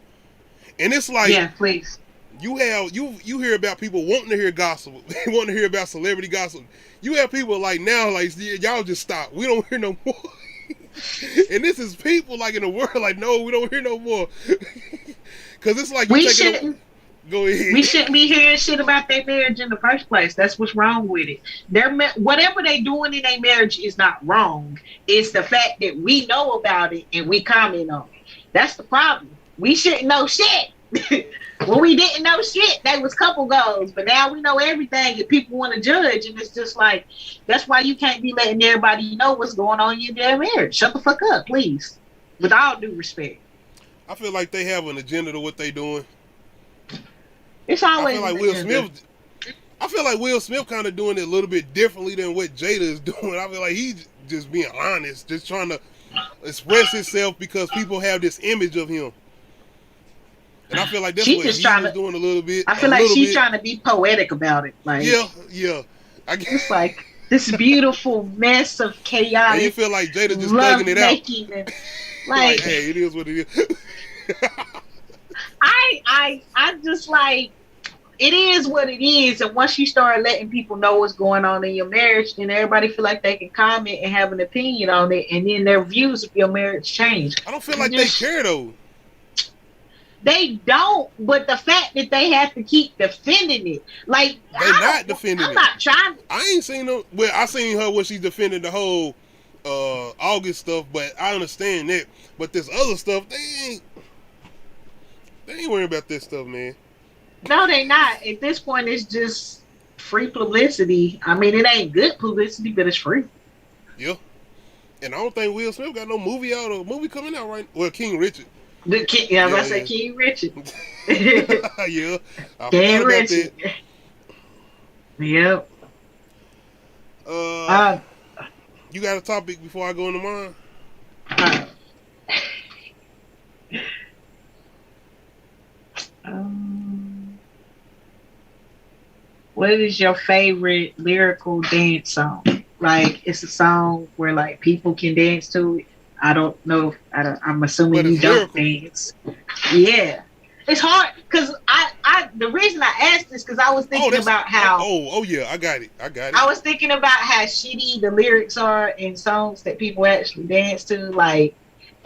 And it's like, yeah, please. You hear about people wanting to hear gossip, wanting to hear about celebrity gossip. You have people like now, like y'all just stop. We don't hear no more. And this is people like in the world, like no, we don't hear no more. Because it's like we shouldn't. Go ahead. We shouldn't be hearing shit about their marriage in the first place. That's what's wrong with it. Whatever they doing in their marriage is not wrong. It's the fact that we know about it and we comment on it. That's the problem. We shouldn't know shit. When we didn't know shit, they was couple goals. But now we know everything and people want to judge. And it's just like, that's why you can't be letting everybody know what's going on in their marriage. Shut the fuck up, please. With all due respect. I feel like they have an agenda to what they doing. It's always. I feel like Will Smith kind of doing it a little bit differently than what Jada is doing. I feel like he's just being honest, just trying to express himself because people have this image of him. And I feel like that's what he's doing a little bit. I feel like she's trying to be poetic about it. Like yeah. I guess it's like this beautiful mess of chaotic. And you feel like Jada just thugging it out. And, like, hey, it is what it is. I just like, it is what it is, and once you start letting people know what's going on in your marriage, then everybody feel like they can comment and have an opinion on it, and then their views of your marriage change. I don't feel like they care though. They don't, but the fact that they have to keep defending it, like they're not defending it. I'm not trying. I ain't seen no. Well, I seen her when she's defending the whole August stuff, but I understand that. But this other stuff, they ain't worrying about this stuff, man. No, they not. At this point, it's just free publicity. I mean, it ain't good publicity, but it's free. Yeah. And I don't think Will Smith got no movie coming out right. Well, King Richard. I say King Richard. Yeah. King Richard. Yep. You got a topic before I go into mine? What is your favorite lyrical dance song? Like, it's a song where like people can dance to it. I don't know. I'm assuming you don't dance. Yeah, it's hard because the reason I asked this because I was thinking about how. Oh yeah, I got it. I was thinking about how shitty the lyrics are in songs that people actually dance to, like.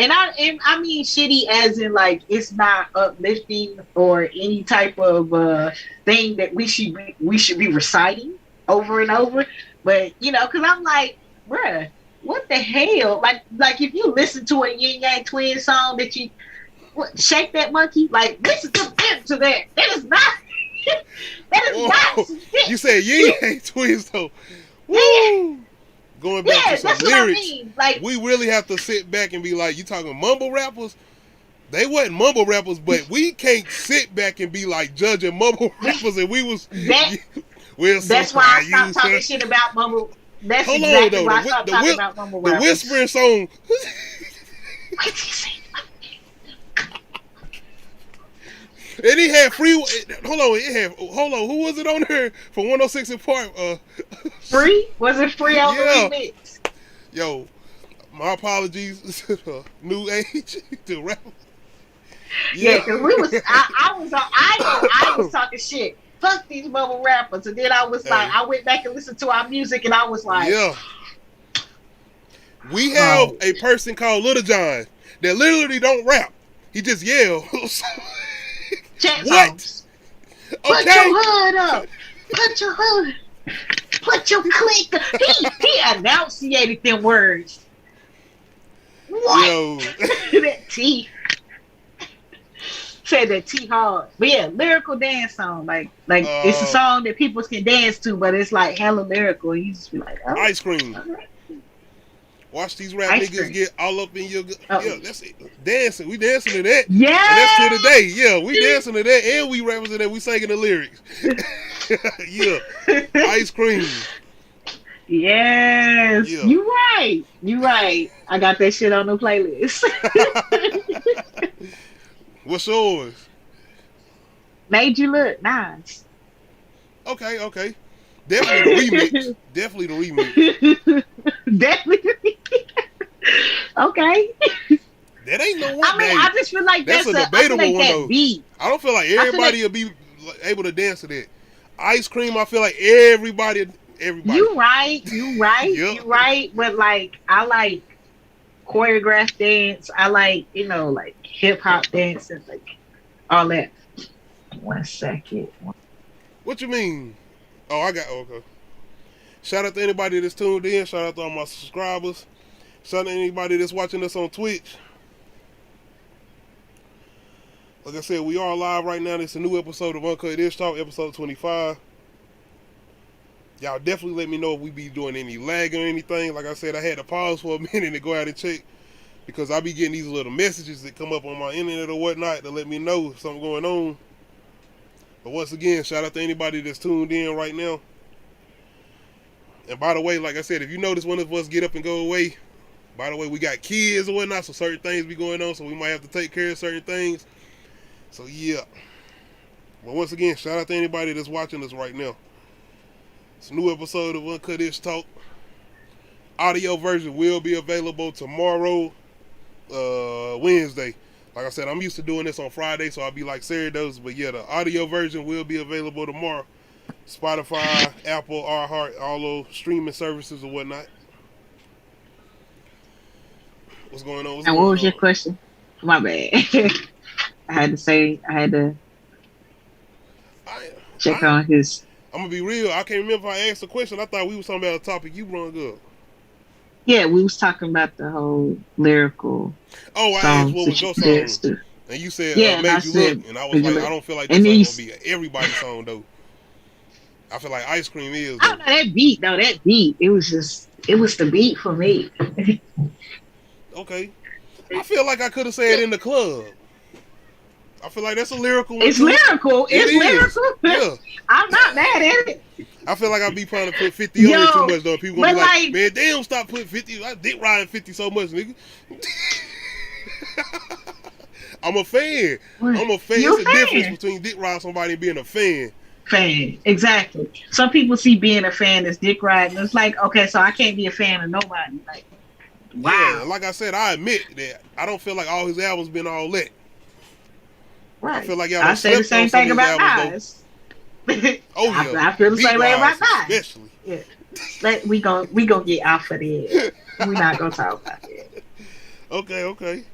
And I mean shitty as in like it's not uplifting or any type of thing that we should be reciting over and over. But you know, because I'm like, bruh, what the hell? Like if you listen to a Yin Yang Twins song that you Shake That Monkey, like listen to that. That is not. That is not. Some shit. You said Yin Yang Twins though. Woo! Going back to some lyrics, I mean. Like, we really have to sit back and be like, you talking mumble rappers? They wasn't mumble rappers, but we can't sit back and be like judging mumble rappers. And we was. That's why I stopped talking shit about mumble. That's Hold exactly on, though. why I stopped talking about mumble rappers. The whispering song. What did he say? And he had free. Hold on. Who was it on there from 106 and Park? Free? Was it free on the remix? Yo, my apologies. New age to rap. Yeah, because we was. I was talking shit. Fuck these mumble rappers, and then I was like, I went back and listened to our music, and I was like, yeah. We have a person called Little John that literally don't rap. He just yells. What? Put your hood up. Put your hood. Put your click. He enunciated them words. What? Yo. That T. Said that T hard. But yeah, lyrical dance song. Like it's a song that people can dance to, but it's like hella lyrical. You just be like, oh. Ice Cream. Right. Watch these rap Ice niggas Cream. get all up in your... Yeah, that's it. Dancing. We dancing to that. Yeah. And that's to today. Yeah, we dancing to that, and we rapping to that. We singing the lyrics. Yeah. Ice Cream. Yes. Yeah. You right. You right. I got that shit on the playlist. What's yours? Made You Look Nice. Okay. Definitely the remix. Definitely the remix. Definitely. Okay. That ain't no one. I mean, I just feel like that's a debatable like one that though. beat. I don't feel like everybody will be able to dance to that. Ice Cream, I feel like everybody. You right. Yep. You right. But like, I like choreographed dance. I like, like hip hop dance and like all that. 1 second. What you mean? Oh, okay. Shout out to anybody that's tuned in. Shout out to all my subscribers. Shout out to anybody that's watching us on Twitch. Like I said, we are live right now. This is a new episode of Uncut Ishhh Talk, episode 25. Y'all definitely let me know if we be doing any lag or anything. Like I said, I had to pause for a minute to go out and check because I be getting these little messages that come up on my internet or whatnot to let me know if something going on. But once again, shout out to anybody that's tuned in right now. And by the way, like I said, if you notice one of us get up and go away, by the way, we got kids or whatnot, so certain things be going on, so we might have to take care of certain things. So yeah. But once again, shout out to anybody that's watching us right now. It's a new episode of Uncut Ishhh Talk. Audio version will be available tomorrow, Wednesday. Like I said, I'm used to doing this on Friday, so I'll be like Saturdays. But yeah, the audio version will be available tomorrow. Spotify, Apple, iHeart, all those streaming services or whatnot. What's going on? And what was your question? My bad. I had to check on his. I'm gonna be real. I can't remember if I asked the question. I thought we was talking about a topic you brought up. Yeah, we was talking about the whole lyrical. Oh, I asked what was your song, and you said "Made You Look," and I was like, I don't feel like this song gonna be everybody's song though. I feel like Ice Cream is. I don't know that beat though. That beat, it was the beat for me. Okay, I feel like I could have said in the club. I feel like that's a lyrical one. It's lyrical. It's lyrical. Yeah. I'm not mad at it. I feel like I be trying to put 50 on it too much though. People gonna be like, man, damn, stop putting 50. I dick riding 50 so much, nigga. I'm a fan. It's a difference between dick riding somebody and being a fan. Exactly. Some people see being a fan as dick riding. It's like, okay, so I can't be a fan of nobody. Like, wow. Yeah, like I said, I admit that I don't feel like all his albums been all lit. Right. I feel like y'all I say the same thing about Nas. Oh yeah. I feel the same way about Nas. Especially. Yeah. We gonna get off of it. We're not gonna talk about it. Okay.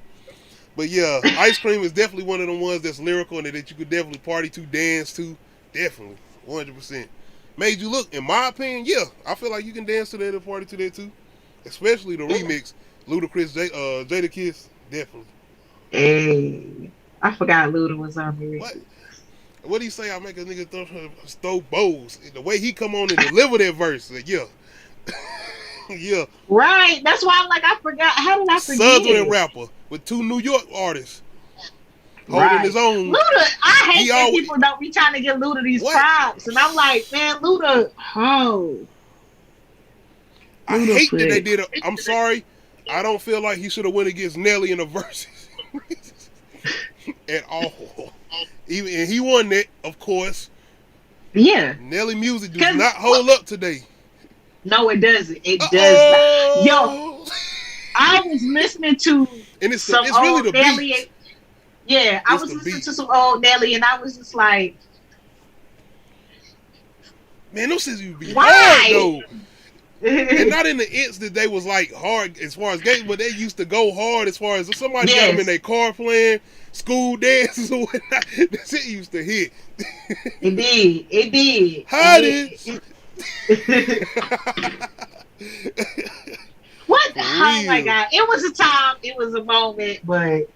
But yeah, Ice Cream is definitely one of the ones that's lyrical and that you could definitely party to, dance to. Definitely. 100%. Made You Look, in my opinion, yeah. I feel like you can dance to that and party to that too. Especially the remix, Ludacris, Jadakiss, definitely. Hey. I forgot Luda was on there. What do you say? I make a nigga throw bows. The way he come on and deliver that verse, like, yeah. Yeah. Right. That's why I'm like, I forgot. How did I forget? Southern rapper with 2 New York artists holding his own. Luda, I hate that people don't be trying to give Luda these props. And I'm like, man, Luda, I hate that they did it. I'm sorry. I don't feel like he should have went against Nelly in the verses. At all. And he won that, of course. Yeah. Nelly music does not hold up today. No, it doesn't. It does not. Yo, I was listening to some old Nelly. Yeah, I was listening to some old Nelly, and I was just like, man, those things would be hard though. And not in the ints that they was like hard as far as games, but they used to go hard as far as if somebody got them in their car playing school dances or whatnot. That shit used to hit. It did. Hottest. What? For Oh my real. God! It was a time. It was a moment, but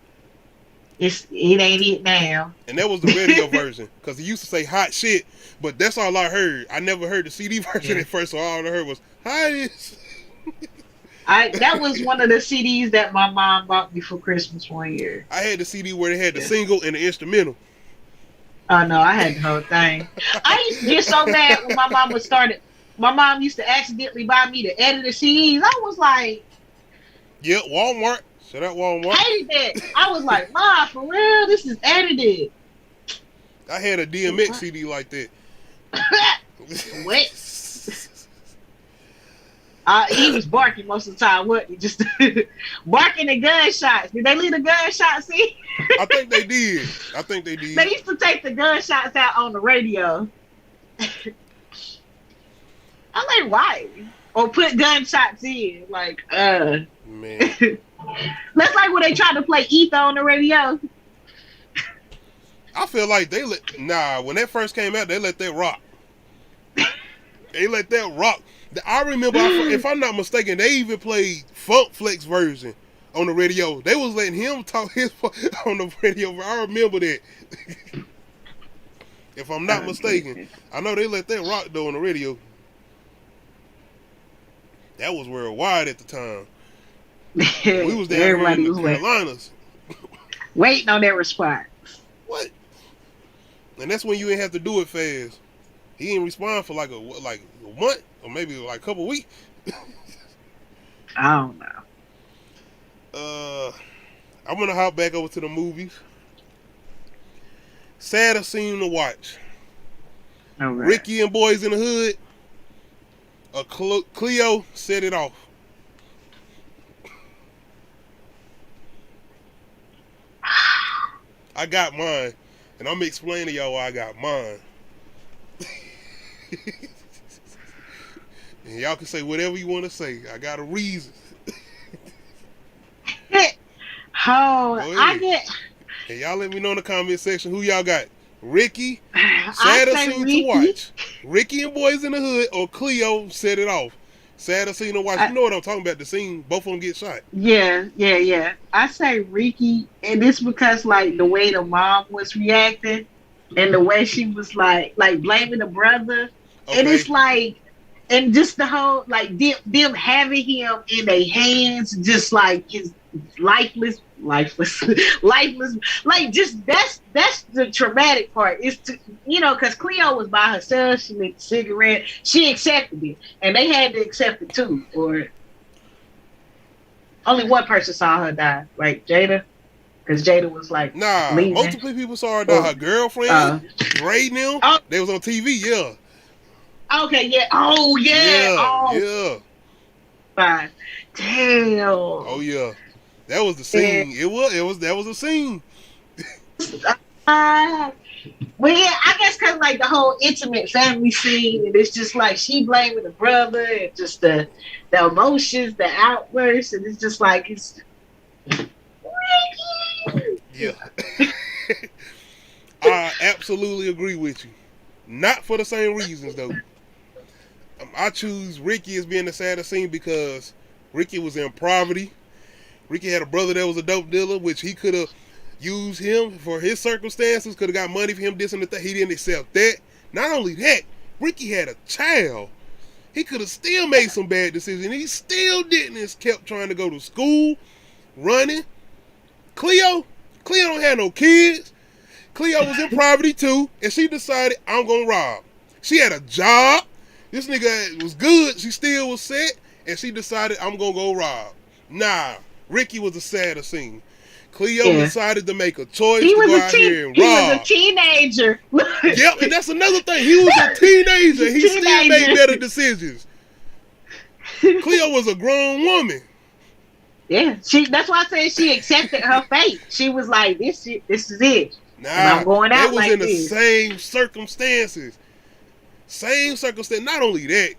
it ain't it now. And that was the radio version, because he used to say hot shit, but that's all I heard. I never heard the CD version at first, so all I heard was hot. That was one of the CDs that my mom bought me for Christmas one year. I had the CD where they had the single and the instrumental. Oh no, I had the whole thing. I used to get so mad when my mama started. My mom used to accidentally buy me the edited CDs. I was like, Yeah, Walmart. Shout out Walmart. hated that. I was like, Ma, for real, this is edited. I had a DMX CD like that. What? He was barking most of the time. What? Just barking at gunshots. Did they leave the gunshots in? I think they did. They used to take the gunshots out on the radio. I'm like, why? Or put gunshots in. Like, Man. That's like when they tried to play Ether on the radio. I feel like when that first came out, they let that rock. I remember, if I'm not mistaken, they even played Funk Flex version on the radio. They was letting him talk his on the radio. I remember that. If I'm not mistaken. I know they let that rock though on the radio. That was worldwide at the time. We was down here in the Carolinas. Waiting on their response. What? And that's when you ain't have to do it fast. He didn't respond for like a month or maybe like a couple weeks. I don't know. I'm gonna hop back over to the movies. Saddest scene to watch. All right. Ricky and Boys in the Hood. Cleo set it off. I got mine, and I'm explaining to y'all why I got mine. And y'all can say whatever you want to say. I got a reason. I get. And y'all let me know in the comment section who y'all got. Ricky, saddest scene to watch. Ricky and Boys in the Hood, or Cleo set it off. Saddest scene to watch. You know what I'm talking about? The scene, both of them get shot. Yeah. I say Ricky, and it's because like the way the mom was reacting, and the way she was like blaming the brother, and it's like, and just the whole like them having him in their hands, just like his lifeless. Like just that's the traumatic part. Is to because Cleo was by herself. She lit a cigarette. She accepted it, and they had to accept it too. Or only one person saw her die, like Jada, because Jada was like leaving. Multiple people saw her die. Her girlfriend, Ray, them, they was on TV. Yeah. Okay. Yeah. Oh yeah. Yeah. Fine. Damn. Oh yeah. That was the scene. That was a scene. Well, yeah, I guess because like the whole intimate family scene, and it's just like she blaming the brother, and just the emotions, the outbursts, and it's just like it's. Yeah. I absolutely agree with you. Not for the same reasons though. I choose Ricky as being the saddest scene because Ricky was in poverty. Ricky had a brother that was a dope dealer, which he could have used him for his circumstances, could have got money for him, this and that. He didn't accept that. Not only that, Ricky had a child. He could have still made some bad decisions. He still didn't and kept trying to go to school, running. Cleo don't have no kids. Cleo was in poverty too, and she decided, I'm going to rob. She had a job. This nigga was good. She still was set, and she decided, I'm going to go rob. Nah. Ricky was the saddest scene. Cleo decided to make a choice to go out here and rob. He was a teenager. Yep, and that's another thing. He was a teenager. He still made better decisions. Cleo was a grown woman. Yeah, that's why I said she accepted her fate. She was like, "This is it." Nah, I'm going out. It was like in the same circumstances. Not only that,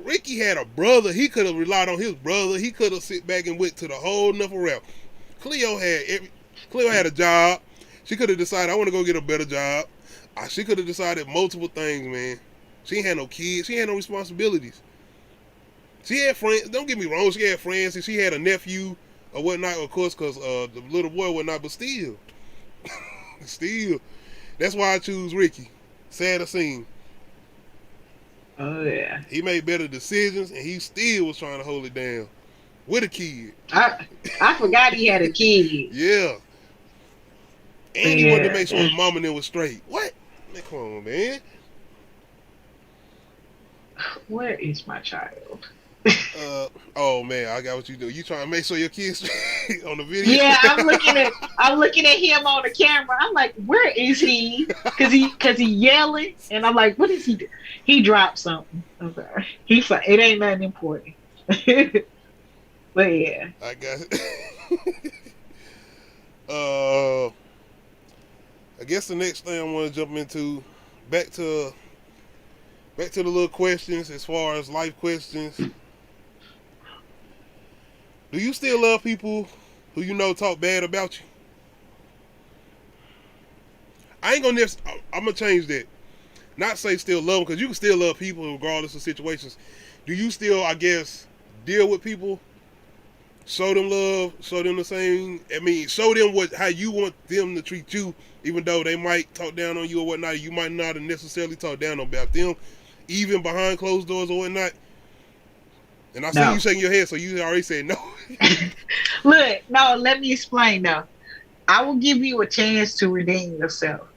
Ricky had a brother. He could have relied on his brother. He could have sit back and went to the whole nother route. Cleo had a job. She could have decided, I want to go get a better job. She could have decided multiple things, man. She ain't had no kids. She ain't had no responsibilities. She had friends. Don't get me wrong. She had friends, and she had a nephew or whatnot, of course, because the little boy whatnot. But still, still, that's why I choose Ricky. Sad to see. Oh yeah. He made better decisions, and he still was trying to hold it down with a kid. I forgot he had a kid. Yeah. And he wanted to make sure his mama and them was straight. What? Man, come on, man. Where is my child? Oh man, I got what you do. You trying to make sure your kids straight on the video? Yeah, I'm looking at him on the camera. I'm like, where is he? Cause he yelling, and I'm like, what is he do? He dropped something. I'm sorry. He's like, it ain't nothing important. But yeah, I got it. I guess the next thing I want to jump into, back to the little questions as far as life questions. Do you still love people who you know talk bad about you? I'm gonna change that. Not say still love them, because you can still love people regardless of situations. Do you still, I guess, deal with people? Show them love, show them the same. I mean, show them how you want them to treat you, even though they might talk down on you or whatnot. You might not necessarily talk down about them, even behind closed doors or whatnot. And I see you shaking your head, so you already said no. Look, no, let me explain though. I will give you a chance to redeem yourself.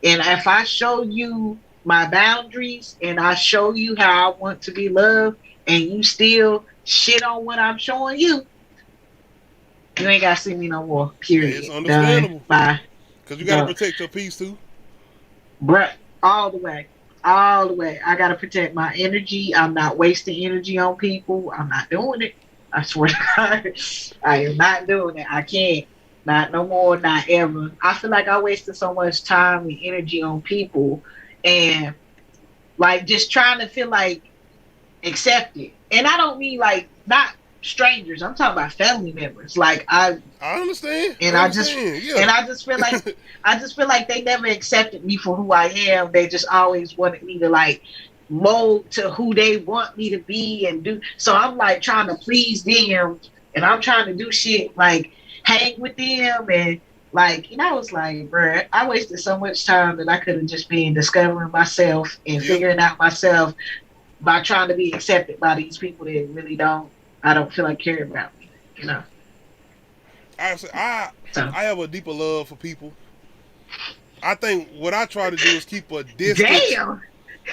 And if I show you my boundaries and I show you how I want to be loved, and you still shit on what I'm showing you, you ain't gotta see me no more. Period. It's understandable. Bye. Because you gotta protect your peace too. Bruh, all the way. All the way. I gotta protect my energy. I'm not wasting energy on people. I'm not doing it. I swear to God. I am not doing it. I can't. Not no more, not ever. I feel like I wasted so much time and energy on people, and like just trying to feel like accepted. And I don't mean like not strangers. I'm talking about family members. Like I understand. And I just feel like they never accepted me for who I am. They just always wanted me to like mold to who they want me to be and do. So I'm like trying to please them, and I'm trying to do shit like hang with them, and like, you know, it's like, bruh, I wasted so much time that I could have just been discovering myself and figuring out myself by trying to be accepted by these people that really I don't feel like care about me, you know. I have a deeper love for people. I think what I try to do is keep a distance. Damn.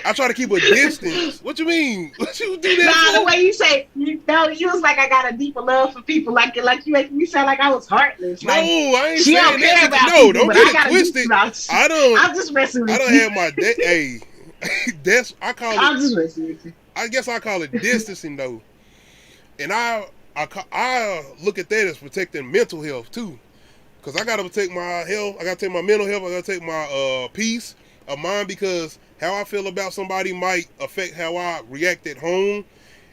I try to keep a distance. What you mean? What you do that for? The way you say, you was like, I got a deeper love for people. Like you make me sound like I was heartless. No, like, I ain't saying that. No, don't get it twisted. I'm just messing with you. I don't have my hey. That's I call it. I'm just messing with you. I guess I call it distancing though, and I look at that as protecting mental health too, because I gotta protect my health. I gotta take my mental health. I gotta take my peace of mind, because how I feel about somebody might affect how I react at home.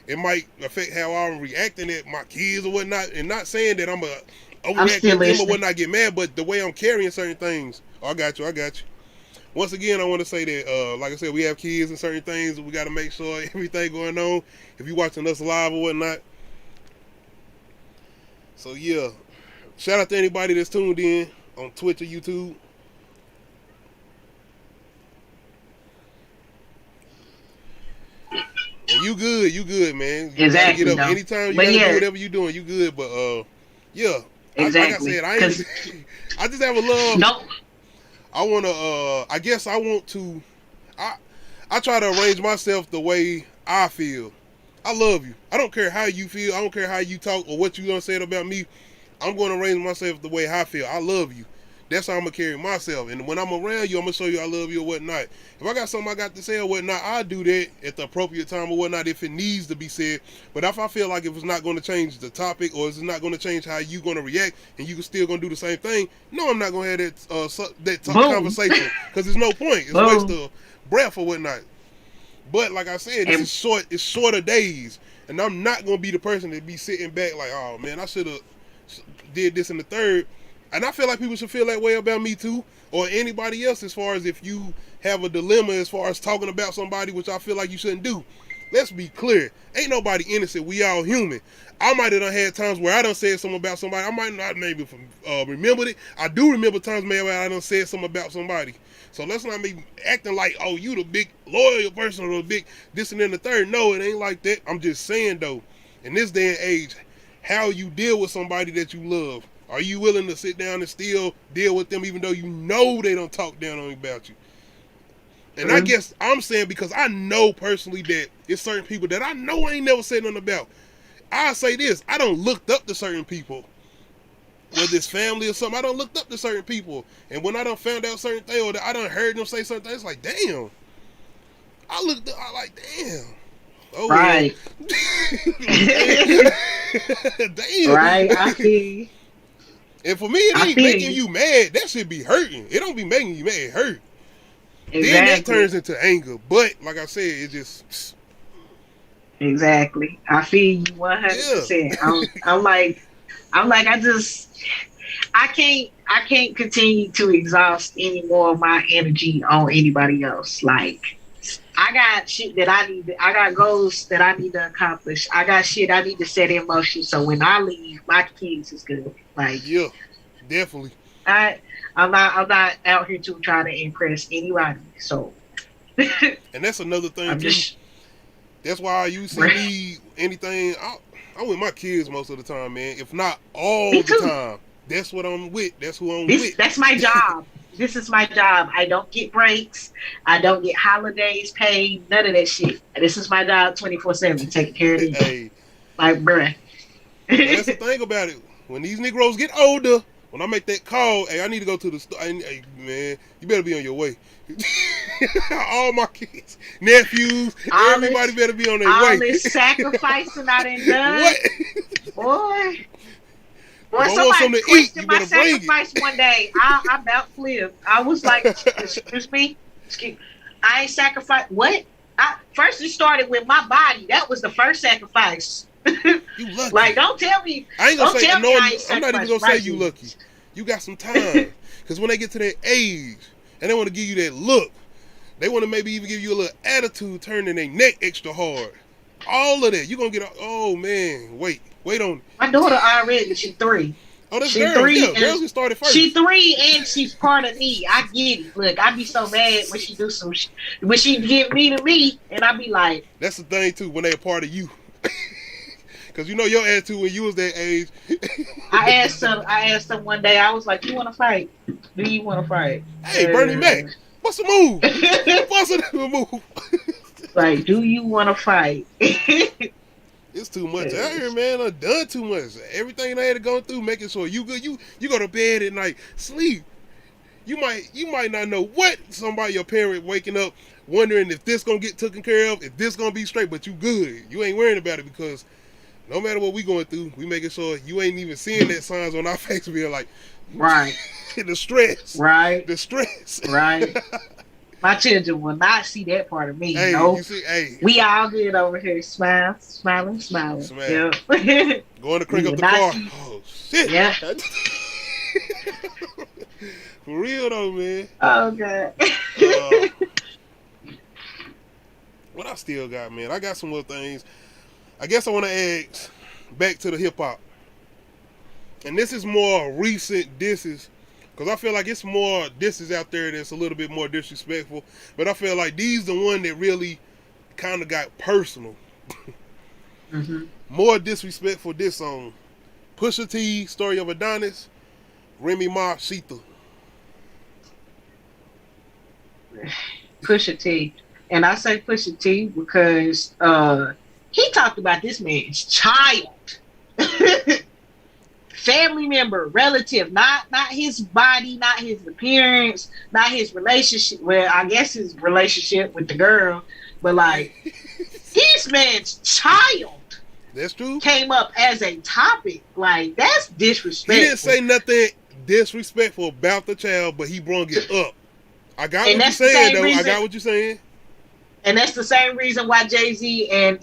It might affect how I'm reacting at my kids or whatnot. And not saying that I'm a overreact to them or whatnot, get mad, but the way I'm carrying certain things. Oh, I got you. Once again, I want to say that, like I said, we have kids and certain things. We got to make sure everything going on. If you're watching us live or whatnot. So, yeah. Shout out to anybody that's tuned in on Twitch or YouTube. And you good, man. You exactly. Get up anytime you gotta do whatever you're doing, you good. But yeah. Exactly. Like I said, I just have a love. Nope. I try to arrange myself the way I feel. I love you. I don't care how you feel. I don't care how you talk or what you gonna say about me. I'm gonna arrange myself the way I feel. I love you. That's how I'm gonna carry myself. And when I'm around you, I'm gonna show you I love you or whatnot. If I got something I got to say or whatnot, I'll do that at the appropriate time or whatnot if it needs to be said. But if I feel like if it's not gonna change the topic or it's not gonna change how you gonna react and you still gonna do the same thing, no, I'm not gonna have that conversation, because there's no point. It's a waste of breath or whatnot. But like I said, it's shorter days, and I'm not gonna be the person to be sitting back like, oh man, I should have did this in the third. And I feel like people should feel that way about me too, or anybody else, as far as if you have a dilemma as far as talking about somebody, which I feel like you shouldn't do. let's be clear. Ain't nobody innocent. We all human. I might have done had times where I done said something about somebody. I might not maybe remembered it. I do remember times maybe I done said something about somebody. So let's not be acting like, oh, you the big loyal person or the big this and then the third. No, it ain't like that. I'm just saying, though, in this day and age, how you deal with somebody that you love. Are you willing to sit down and still deal with them even though you know they don't talk down on you about you? And I guess I'm saying because I know personally that it's certain people that I know I ain't never said nothing about. I'll say this, I don't looked up to certain people. Whether it's family or something, I don't looked up to certain people. And when I done found out certain things or that I done heard them say certain things, it's like, damn. I looked up, I like, damn. Oh, right. Damn. Right, I feel. And for me, it ain't making you mad. That shit be hurting. It don't be making you mad. It hurt. Exactly. Then that turns into anger. But, like I said, it just... Exactly. I feel you 100%. Yeah. I can't continue to exhaust any more of my energy on anybody else. Like, I got shit that I got goals that I need to accomplish. I got shit I need to set in motion. So when I leave, my kids is good. Like, yeah, definitely. I'm not out here to try to impress anybody. So, and that's another thing too. That's why you see me anything. I'm with my kids most of the time, man. If not all the time. That's what I'm with. That's who I'm with. That's my job. This is my job. I don't get breaks. I don't get holidays paid. None of that shit. This is my job 24/7. Taking care of these. Hey. Like, bruh. That's the thing about it. When these Negroes get older, when I make that call, hey, I need to go to the store. Hey, man, you better be on your way. All my kids, nephews, everybody better be on their way. All this sacrificing I done done. What? Boy, somebody questioned my sacrifice one day. I about flipped. I was like, excuse me? I ain't sacrificed. What? First it started with my body. That was the first sacrifice. You lucky. Like, don't tell me. I ain't gonna say, no, I'm not even gonna say you lucky. You got some time. Because when they get to that age, and they want to give you that look, they want to maybe even give you a little attitude, turning their neck extra hard. All of that. You're going to get, oh man, wait on it. My daughter already, she's 3. Oh, that's girls. 3. Yeah, girls who started first. She's 3 and she's part of me. I get it. Look, I be so mad when she do some shit. When she give me to me, and I be like. That's the thing too, when they a part of you. Because you know your attitude when you was that age. I asked her one day, I was like, you want to fight? Do you want to fight? Hey, Bernie Mac, what's the move? What's the move? Like, do you want to fight? It's too much out here, man. I've done too much. Everything I had to go through, making sure you good. You go to bed at night, sleep. You might not know what your parent waking up wondering if this gonna get taken care of, if this gonna be straight, but you good. You ain't worrying about it because no matter what we going through, we making sure you ain't even seeing that signs on our face. We're like, right. The stress. Right. The stress. Right. My children will not see that part of me. Hey, no. You see, hey. We all good over here, smiling. Yeah. Going to crank up the car. Oh shit. Yeah. For real though, man. Oh god. What I still got, man? I got some more things. I guess I want to ask back to the hip hop, and this is more recent disses, because I feel like it's more disses out there that's a little bit more disrespectful. But I feel like these the one that really kind of got personal. Mm-hmm. More disrespectful diss song: Pusha T, Story of Adonis, Remy Ma, Sheeta. Pusha T, and I say Pusha T because he talked about this man's child, family member, relative, not his body, not his appearance, not his relationship. Well, I guess his relationship with the girl, but like this man's child. That's true. Came up as a topic. Like, that's disrespectful. He didn't say nothing disrespectful about the child, but he brought it up. I got what you're saying, though. I got what you're saying. And that's the same reason why Jay-Z and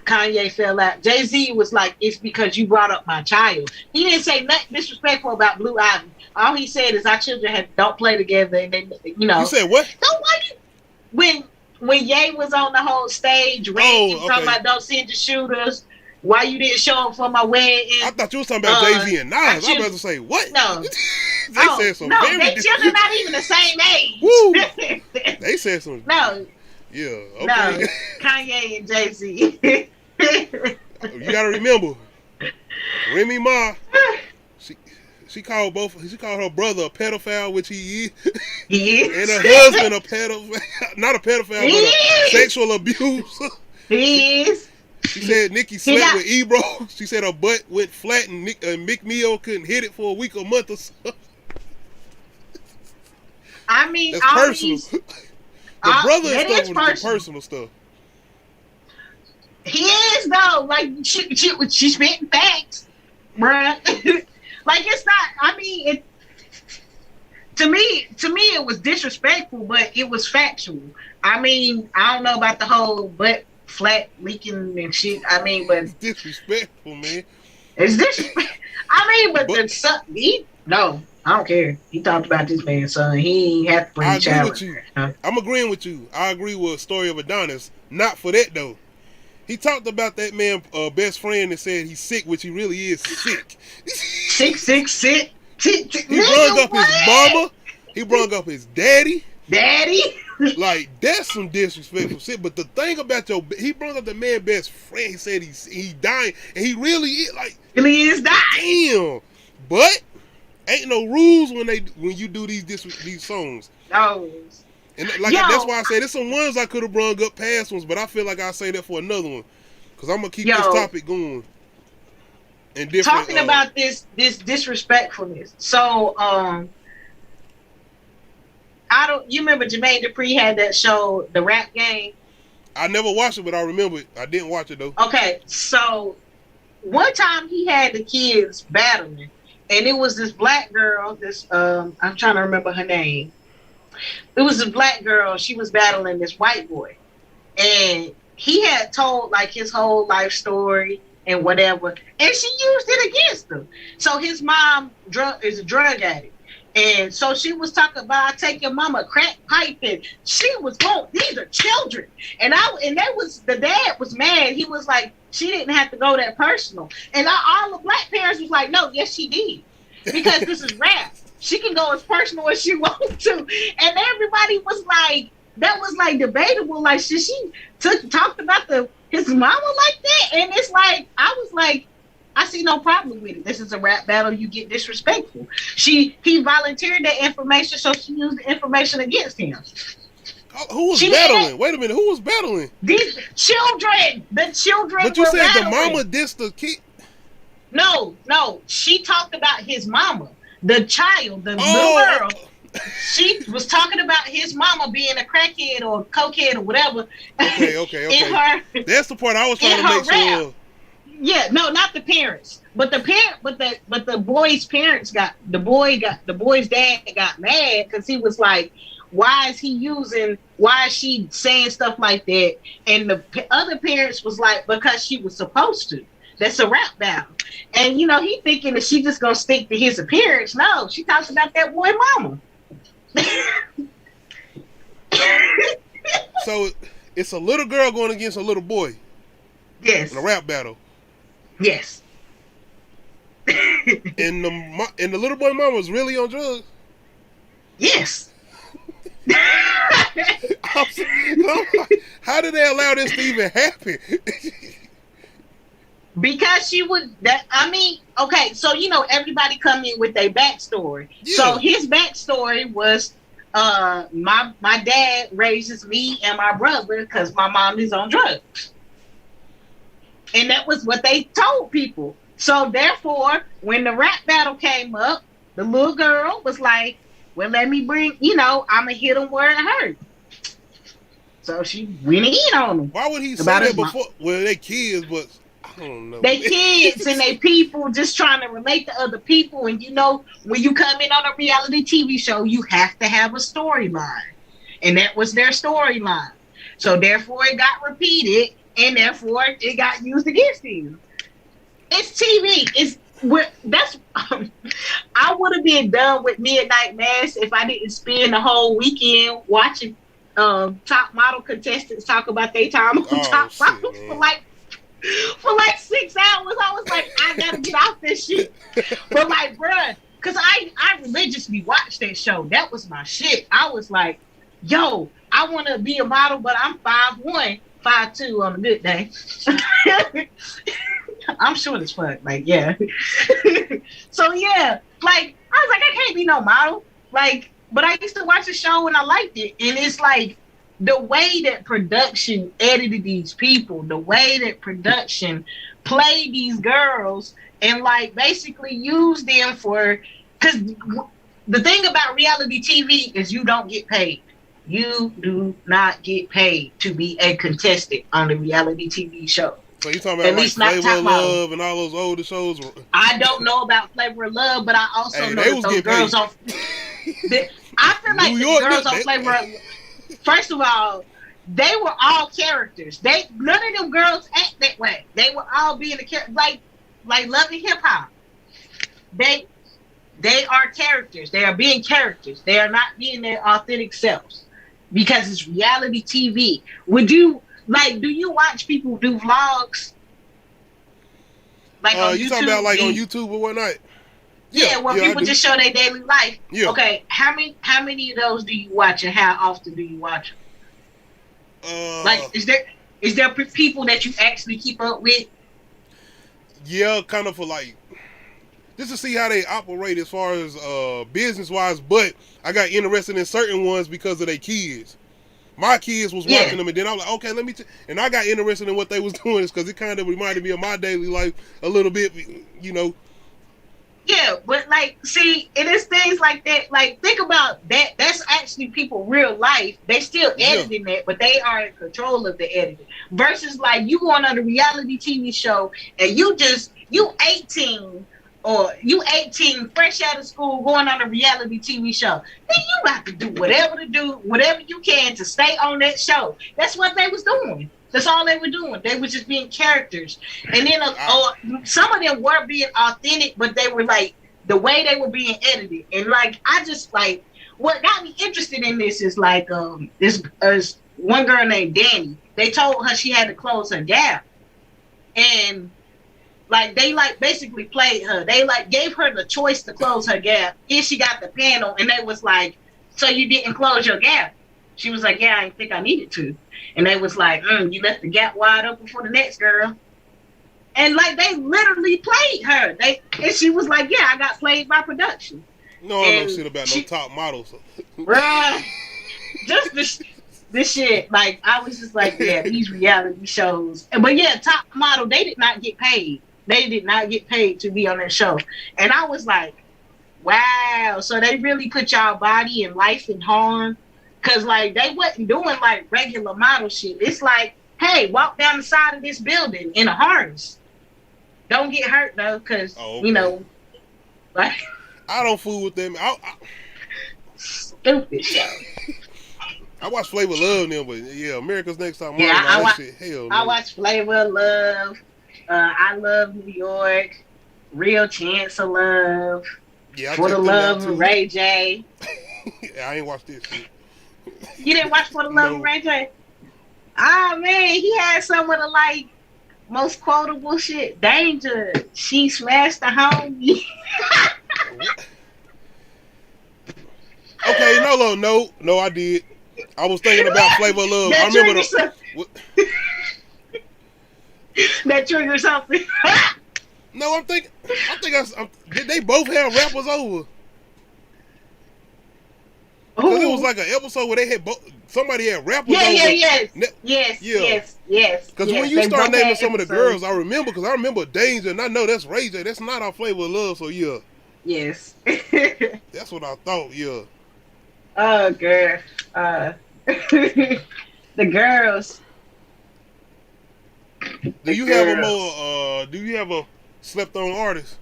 Kanye fell out. Jay-Z was like, it's because you brought up my child. He didn't say nothing disrespectful about Blue Ivy. All he said is our children don't play together. And then, you know. You said what? So why when when Ye was on the whole stage ranting, talking about don't send the shooters. Why you didn't show up for my wedding? I thought you was talking about Jay-Z and Nas. I was about to say, what? No. They said some very they children not even the same age. Woo. They said some. No. Yeah, okay. No, Kanye and Jay-Z. You gotta remember, Remy Ma, she called her brother a pedophile, which he is. He is. And her husband a pedophile. Not a pedophile, but a sexual abuser. He is. She said Nicki slept with Ebro. She said her butt went flat and Mick Mill couldn't hit it for a week or month or so. I mean, that's personal. The brother and stuff was the personal stuff. He is though. Like she spitting facts, bruh. Like it's not. I mean, to me, it was disrespectful, but it was factual. I mean, I don't know about the whole butt flat leaking and shit. I mean, but it's disrespectful, man. It's disrespectful. I mean, but the son, no. I don't care. He talked about this man's son. He ain't have to bring child. I agree with you. I'm agreeing with you. I agree with the story of Adonis. Not for that though. He talked about that man best friend and said he's sick, which he really is sick. Sick. He brought up his mama. He brought up his daddy. Like that's some disrespectful shit. But the thing about he brought up the man best friend. He said he dying, and he really is like. Really is dying. Damn. But ain't no rules when you do these songs. No. And that's why I said there's some ones I could have brung up past ones, but I feel like I'll say that for another one. Cause I'm gonna keep this topic going. And different, talking about this disrespectfulness. So you remember Jermaine Dupri had that show, The Rap Game? I never watched it, but I remember it. I didn't watch it though. Okay, so one time he had the kids battling. And it was this black girl, I'm trying to remember her name. It was a black girl, she was battling this white boy. And he had told like his whole life story and whatever. And she used it against him. So his mom is a drug addict. And so she was talking about, I take your mama crack pipe, and she was going, these are children. And the dad was mad. He was like, she didn't have to go that personal. And all the black parents was like, no, yes, she did. Because this is rap. She can go as personal as she wants to. And everybody was like, that was like debatable. Like, should she talked about his mama like that? And it's like, I was like, I see no problem with it. This is a rap battle. You get disrespectful. He volunteered that information, so she used the information against him. Who was battling? Wait a minute. Who was battling? These children. The children. But you said battling. the mama dissed the kid. No. She talked about his mama, the child, the little girl. She was talking about his mama being a crackhead or a cokehead or whatever. Okay. That's the part I was trying to make sure. Yeah, no, not the parents, but the boy's parents the boy's dad got mad because he was like, why is she saying stuff like that? And the other parents was like, because she was supposed to. That's a rap battle. And he thinking that she just gonna stick to his appearance. No, she talks about that boy mama. So it's a little girl going against a little boy. Yes. In a rap battle. Yes. And the little boy mama was really on drugs? Yes. How did they allow this to even happen? Because she was okay, so everybody come in with their backstory. Yeah. So his backstory was my dad raises me and my brother because my mom is on drugs. And that was what they told people. So therefore, when the rap battle came up, the little girl was like, well, let me bring, I'ma hit them where it hurt. So she went in on them. Why would he say that before? Well, they kids, but I don't know. They kids and they people just trying to relate to other people. And when you come in on a reality TV show, you have to have a storyline. And that was their storyline. So therefore it got repeated. And therefore, it got used against you. It's TV. I would have been done with Midnight Mass if I didn't spend the whole weekend watching top model contestants talk about their time on top model for like 6 hours. I was like, I gotta get off this shit. But like, bruh, cause I religiously watched that show. That was my shit. I was like, yo, I want to be a model, but I'm 5'1", 5'2" on a good day. I'm short as fuck. Like, yeah. So yeah, like I was like, I can't be no model. Like, but I used to watch the show and I liked it. And it's like the way that production edited these people, the way that production played these girls and like basically used them for, because the thing about reality TV is you don't get paid. You do not get paid to be a contestant on a reality TV show. So you talking about like Flavor of Love and all those older shows? I don't know about Flavor of Love, but I also know that those girls on. I feel like the girls on Flavor of Love. First of all, they were all characters. None of them girls act that way. They were all being a character, like Love and Hip Hop. They are characters. They are being characters. They are not being their authentic selves because it's reality TV. Would you like? Do you watch people do vlogs? Like on you YouTube, talking about like on YouTube or whatnot? Yeah, where people just show their daily life. Yeah. Okay, how many of those do you watch, and how often do you watch them? Like, is there people that you actually keep up with? Yeah, kind of for like just to see how they operate as far as business wise. But I got interested in certain ones because of their kids. My kids was watching them, and then I was like, okay, let me. And I got interested in what they was doing, because it kind of reminded me of my daily life a little bit, you know. Yeah, but like, see, it is things like that. Like, think about that. That's actually people real life. They still editing that, but they are in control of the editing. Versus like you going on a reality TV show and you 18 or you 18 fresh out of school going on a reality TV show. Then you got to do whatever you can to stay on that show. That's what they was doing. That's all they were doing. They were just being characters. And then some of them were being authentic, but they were like, the way they were being edited. And like, I just like, what got me interested in this is like, this one girl named Danny. They told her she had to close her gap. And like, they like basically played her. They like gave her the choice to close her gap. And she got the panel and they was like, so you didn't close your gap? She was like, yeah, I didn't think I needed to. And they was like, you left the gap wide open for the next girl. And like, they literally played her. And she was like, yeah, I got played by production. No, I don't know shit about no top models. Bruh, just this shit. Like, I was just like, yeah, these reality shows. But yeah, top model, they did not get paid. They did not get paid to be on that show. And I was like, wow. So they really put y'all body and life in harm. Cause like they wasn't doing like regular model shit. It's like, hey, walk down the side of this building in a harness. Don't get hurt though, cause you know, like I don't fool with them. Stupid show. I watch Flavor of Love now, but yeah, America's Next Top Model. Yeah, I watch Flavor of Love. I Love New York. Real Chance of Love. Yeah, For the Love of Ray J. I ain't watched this shit. You didn't watch For the Love of Ray J? Ah, man, he had some of the like most quotable shit. Danger. She smashed the homie. Okay, no, I did. I was thinking about Flavor of Love. I remember that triggers something. No, did they both have rappers over? Because it was like an episode where they had somebody had rappers over. Yes. Because when you start naming some of the girls, I remember Danger, and I know that's Ray J. That's not our Flavor of Love, so yeah. Yes. That's what I thought, yeah. Oh, girl. The girls. Do you have a slept on artist?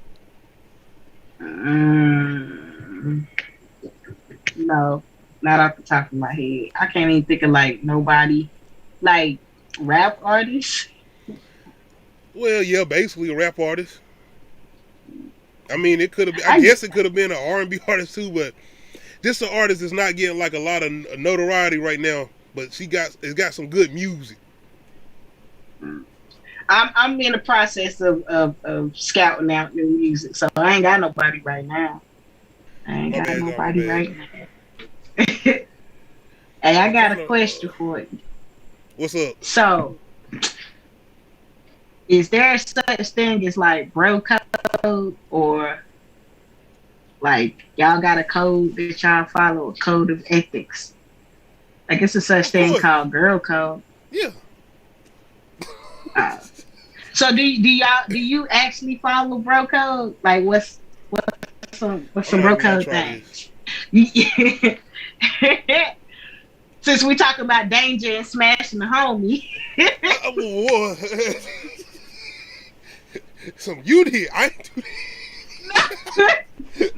No, not off the top of my head. I can't even think of like nobody, like rap artists. Well, yeah, basically a rap artist. I mean, it could have. I guess it could have been an R&B artist too, but this an artist that's not getting like a lot of notoriety right now but it's got some good music. I'm in the process of scouting out new music, so I ain't got nobody right now. Hey, I got a question for you. What's up? So, is there such thing as like bro code, or like y'all got a code that y'all follow, a code of ethics? Like it's a such thing called girl code. Yeah. So do you actually follow bro code? Like what's some bro code things? Since we talk about danger and smashing the homie. Some you did. I ain't do that.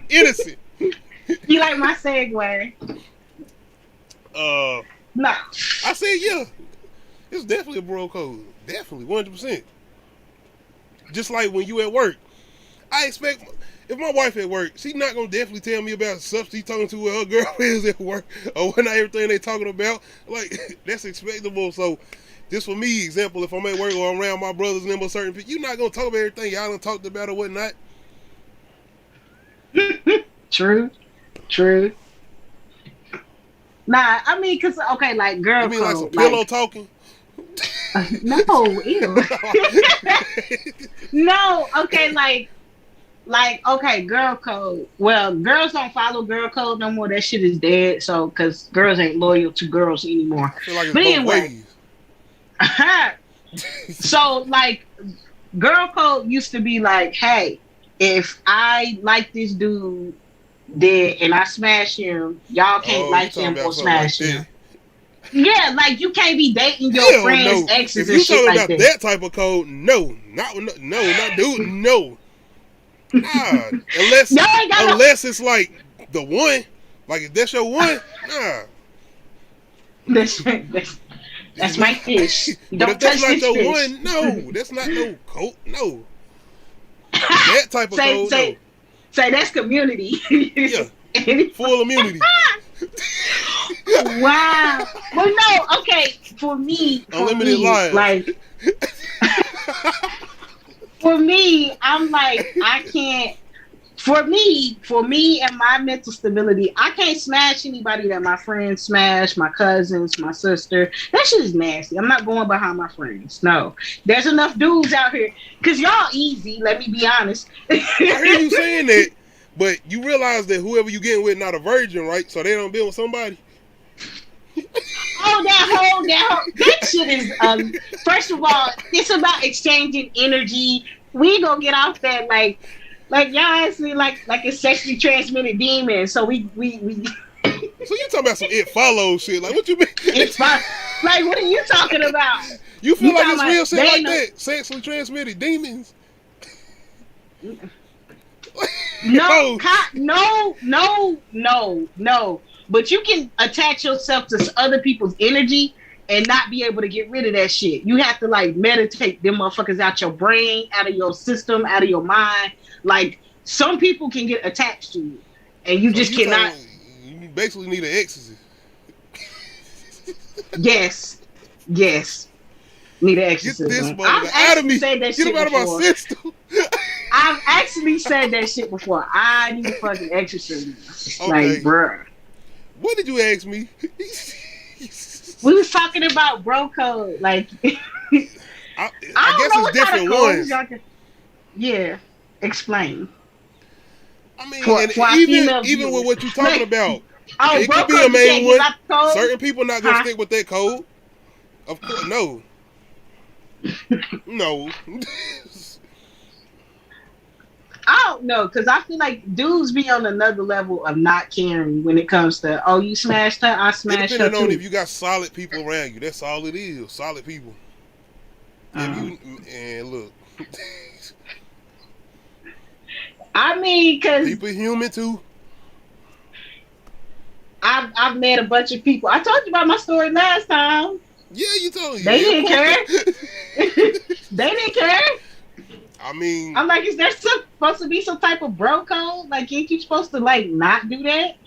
Innocent. You like my segue? No. I said yeah. It's definitely a bro code. Definitely, 100%. Just like when you at work, I expect if my wife at work, she's not gonna definitely tell me about stuff she's talking to her girlfriends at work or what not everything they talking about. Like that's expectable. So, just for me, example, if I'm at work or I'm around my brothers and them or certain people, you're not gonna talk about everything y'all done talked about or whatnot. True. Nah, I mean, cause okay, like girl you mean code, like some pillow talking? No, ew. No, okay, like okay, girl code. Well, girls don't follow girl code no more. That shit is dead. So, cause girls ain't loyal to girls anymore. I feel like it's but both anyway, ways. so like, girl code used to be like, hey, if I like this dude, and I smash him, y'all can't like him or smash him. Yeah, like you can't be dating your friends' exes and shit like that. If you talking about that type of code, no, not dude, no. Nah, unless it's like the one, like if that's your one, nah. That's my fish. But if that's not your one, no, that's not no code, no. That type of code, no. Say that's community. Yeah, full immunity. Wow. Well, no, okay. For me, lives. Like, for me, I'm like, I can't. For me and my mental stability, I can't smash anybody that my friends smash, my cousins, my sister. That shit is nasty. I'm not going behind my friends. No. There's enough dudes out here. Because y'all easy, let me be honest. I hear you saying that, but you realize that whoever you getting with not a virgin, right? So they don't be with somebody. Oh, that shit is, first of all, it's about exchanging energy. We gonna get off that, like y'all actually like a sexually transmitted demon. So we. So you talking about some it follows shit? Like what you mean? It's fine. Like what are you talking about? You feel like it's real shit like that? Sexually transmitted demons? No. But you can attach yourself to other people's energy and not be able to get rid of that shit. You have to like meditate them motherfuckers out your brain, out of your system, out of your mind. Like some people can get attached to you, and you just cannot. You basically need an exorcist. Yes, need an exorcism. Get this motherfucker out of me. Get him out of my system. I've actually said that shit before. I need a fucking exorcism. Okay. Like, bruh. What did you ask me? We was talking about bro code. Like, I guess it's different ones. Yeah, explain. I mean, even with what you're talking about, it could be a main one. Certain people not gonna stick with that code. Of course, no. No. I don't know, because I feel like dudes be on another level of not caring when it comes to, oh, you smashed her, I smashed her depending too. on if you got solid people around you. That's all it is. Solid people. And look. I mean, because people human too. I've met a bunch of people. I told you about my story last time. Yeah, you told me. They didn't care. They didn't care. I mean, I'm like, is there supposed to be some type of bro code? Like, ain't you supposed to like not do that?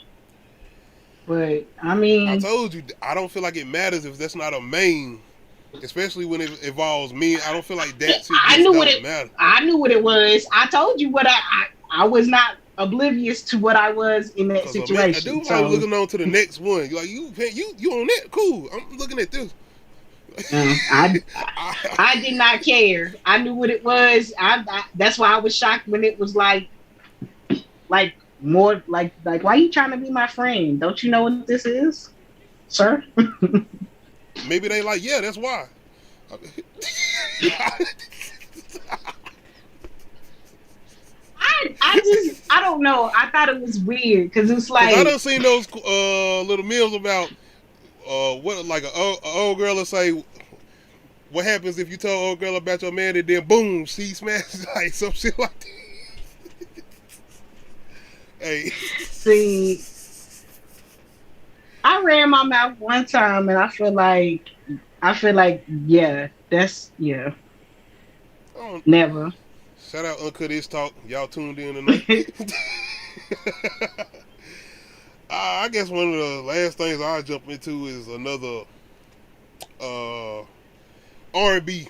But I I mean, told you, I don't feel like it matters if that's not a main, especially when it involves me. I don't feel like that shit I just knew don't matter. I knew what it was. I told you what I was not oblivious to what I was in that Cause a situation. dude So probably looking on to the next one. You're like, you on that? Cool. I'm looking at this. I did not care. I knew what it was. That's why I was shocked when it was like more like why are you trying to be my friend? Don't you know what this is, sir? Maybe they like, yeah, that's why. I don't know. I thought it was weird because it's like I done seen those little meals about what like a old girl will say, what happens if you tell an old girl about your man and then boom, she smashes, like some shit like that. Hey. See, I ran my mouth one time and I feel like yeah, that's yeah. Never. Shout out Uncut Ishhh Talk. Y'all tuned in tonight. I guess one of the last things I'll jump into is another R&B.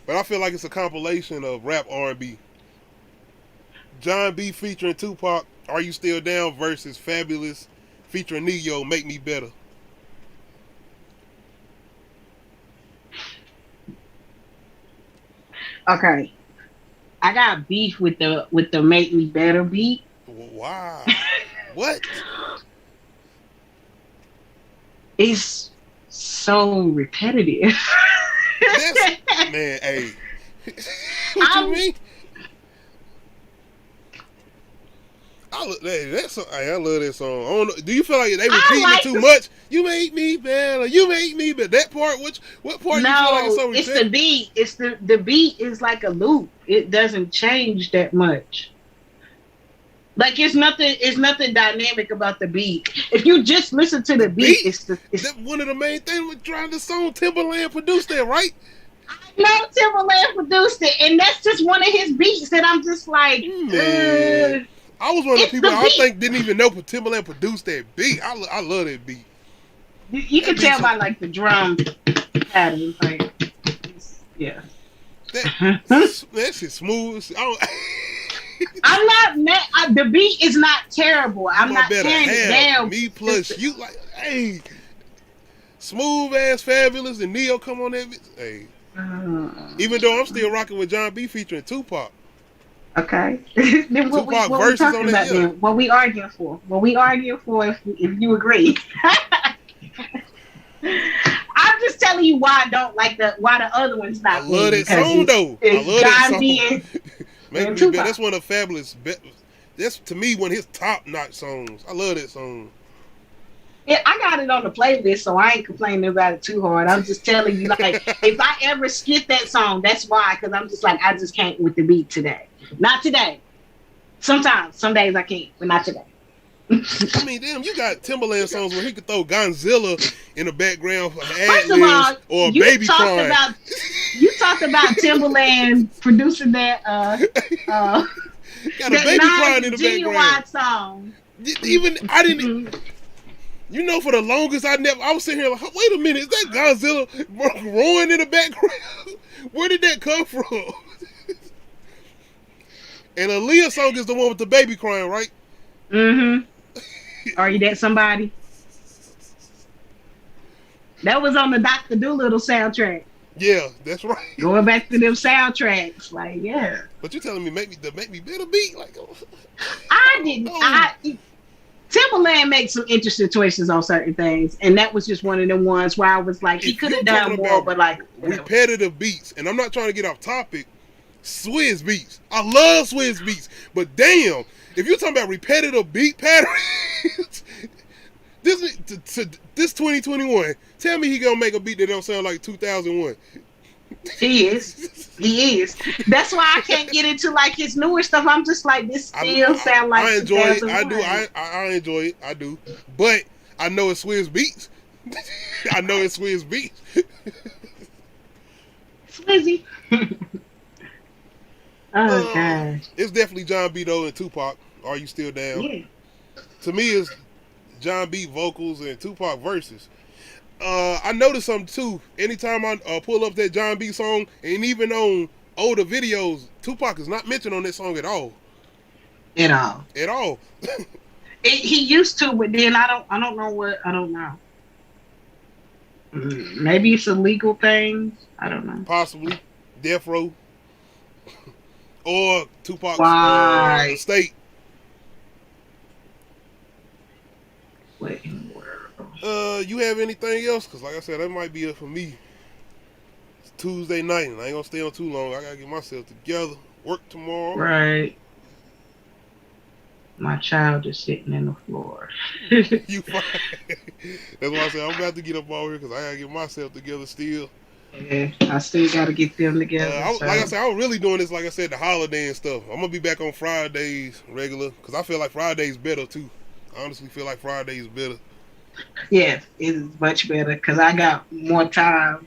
But I feel like it's a compilation of rap R&B. John B featuring Tupac, Are You Still Down versus Fabulous featuring Neo, Make Me Better. Okay. I got beef with the Make Me Better beat. Wow. What? It's so repetitive. Man, hey. What you mean? I love that song. I don't know. Do you feel like they repeating it too much? You make me better. You make me better. That part, what part? No, you feel like it's so repetitive? It's the beat. It's the beat is like a loop. It doesn't change that much. Like it's nothing dynamic about the beat. If you just listen to the beat, it's that's one of the main things with driving the song. Timberland produced that, right? No, Timberland produced it, and that's just one of his beats that I'm just like, man. I was one of the people I think didn't even know Timberland produced that beat. I love that beat. You can tell by like the drum pattern, like yeah. That shit smooth. I'm not mad. The beat is not terrible. I'm not tearing it down. Me plus you, like, hey, smooth ass Fabulous and Neo come on that bitch. Hey, even though I'm still rocking with John B featuring Tupac. Okay. Then what we talking about then? What we arguing for? What we arguing for? If you agree. I'm just telling you why I don't like why the other one's not. I love that song though. I love that song. Make Me Better. That's one of Fabulous. That's to me one of his top notch songs. I love that song. Yeah, I got it on the playlist, so I ain't complaining about it too hard. I'm just telling you, like, if I ever skip that song, that's why. Because I'm just like, I just can't with the beat today. Not today. Sometimes, some days I can't, but not today. I mean, damn, you got Timberland songs where he could throw Godzilla in the background for ad-libs or a baby crying. You talked about Timberland producing that got a baby crying in the background. Song. Even I didn't. You know, for the longest, I was sitting here like, wait a minute, is that Godzilla roaring in the background? Where did that come from? And Aaliyah's song is the one with the baby crying, right? Mm-hmm. Are You That Somebody? That was on the Dr. Dolittle soundtrack. Yeah, that's right. Going back to them soundtracks, like, yeah. But you're telling me make me better beat? Like, I didn't. Timberland makes some interesting choices on certain things, and that was just one of the ones where I was like, he could have done more, but like repetitive beats. And I'm not trying to get off topic. Swizz beats, I love Swizz beats, but damn, if you're talking about repetitive beat patterns, this 2021, tell me he gonna make a beat that don't sound like 2001. He is. That's why I can't get into like his newer stuff. I'm just like, this still sound like. I enjoy it. I do. I enjoy it. I do. But I know it's Swizz beats. I know it's Swizz beats. Swizzy. Oh gosh. It's definitely John B. Doe and Tupac. Are You Still Down? Yeah. To me, it's John Beat vocals and Tupac verses. I noticed something too. Anytime I pull up that John B song, and even on older videos, Tupac is not mentioned on that song at all. At all. At all. He used to, but then I don't know. Maybe it's a legal thing. I don't know. Possibly Death Row or Tupac's estate. What in the world? You have anything else? Because like I said, that might be it for me. It's Tuesday night, and I ain't gonna stay on too long. I gotta get myself together. Work tomorrow. Right. My child is sitting in the floor. You fine. That's why I said I'm about to get up over here because I gotta get myself together still. Yeah, I still gotta get them together. Like I said, I'm really doing this, like I said, the holiday and stuff. I'm gonna be back on Fridays regular because I feel like Friday's better too. I honestly feel like Friday's better. Yeah, it's much better because I got more time.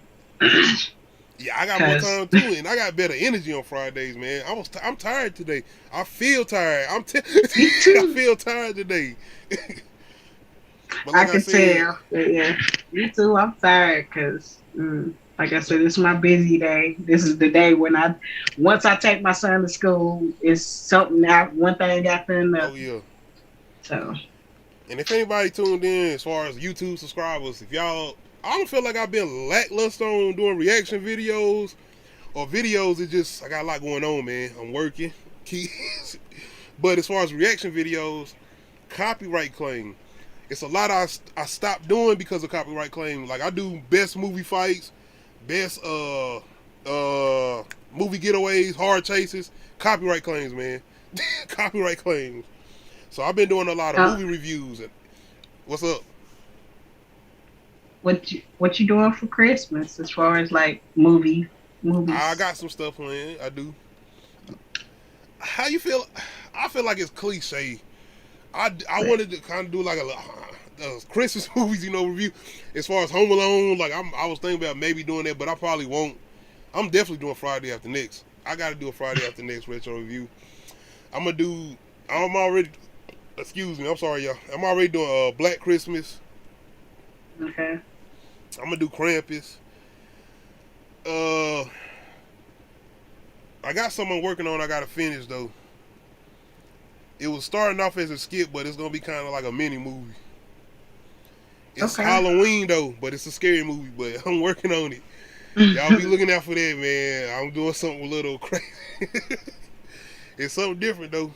Yeah, I got more time too, and I got better energy on Fridays, man. I'm tired today. I feel tired. Me too. I feel tired today. But like I can tell. Yeah, me too. I'm tired because, like I said, this is my busy day. This is the day when once I take my son to school, it's something one thing after another. Oh yeah. So. And if anybody tuned in as far as YouTube subscribers, if y'all, I don't feel like I've been lackluster on doing reaction videos or videos. It's just, I got a lot going on, man. I'm working, kids. But as far as reaction videos, copyright claim. It's a lot I stopped doing because of copyright claim. Like I do best movie fights, best movie getaways, hard chases, copyright claims, man. Copyright claims. So I've been doing a lot of movie reviews. And what's up? What you doing for Christmas as far as like movies? I got some stuff planned. I do. How you feel? I feel like it's cliche. I wanted to kind of do like a Christmas movies, review. As far as Home Alone, like I was thinking about maybe doing that, but I probably won't. I'm definitely doing Friday After Next. I got to do a Friday After Next retro review. Excuse me, I'm sorry, y'all. I'm already doing Black Christmas. Okay. I'm gonna do Krampus. I got something I'm working on. I gotta finish though. It was starting off as a skit, but it's gonna be kind of like a mini movie. It's Halloween though, but it's a scary movie. But I'm working on it. Y'all be looking out for that, man. I'm doing something a little crazy. It's something different though.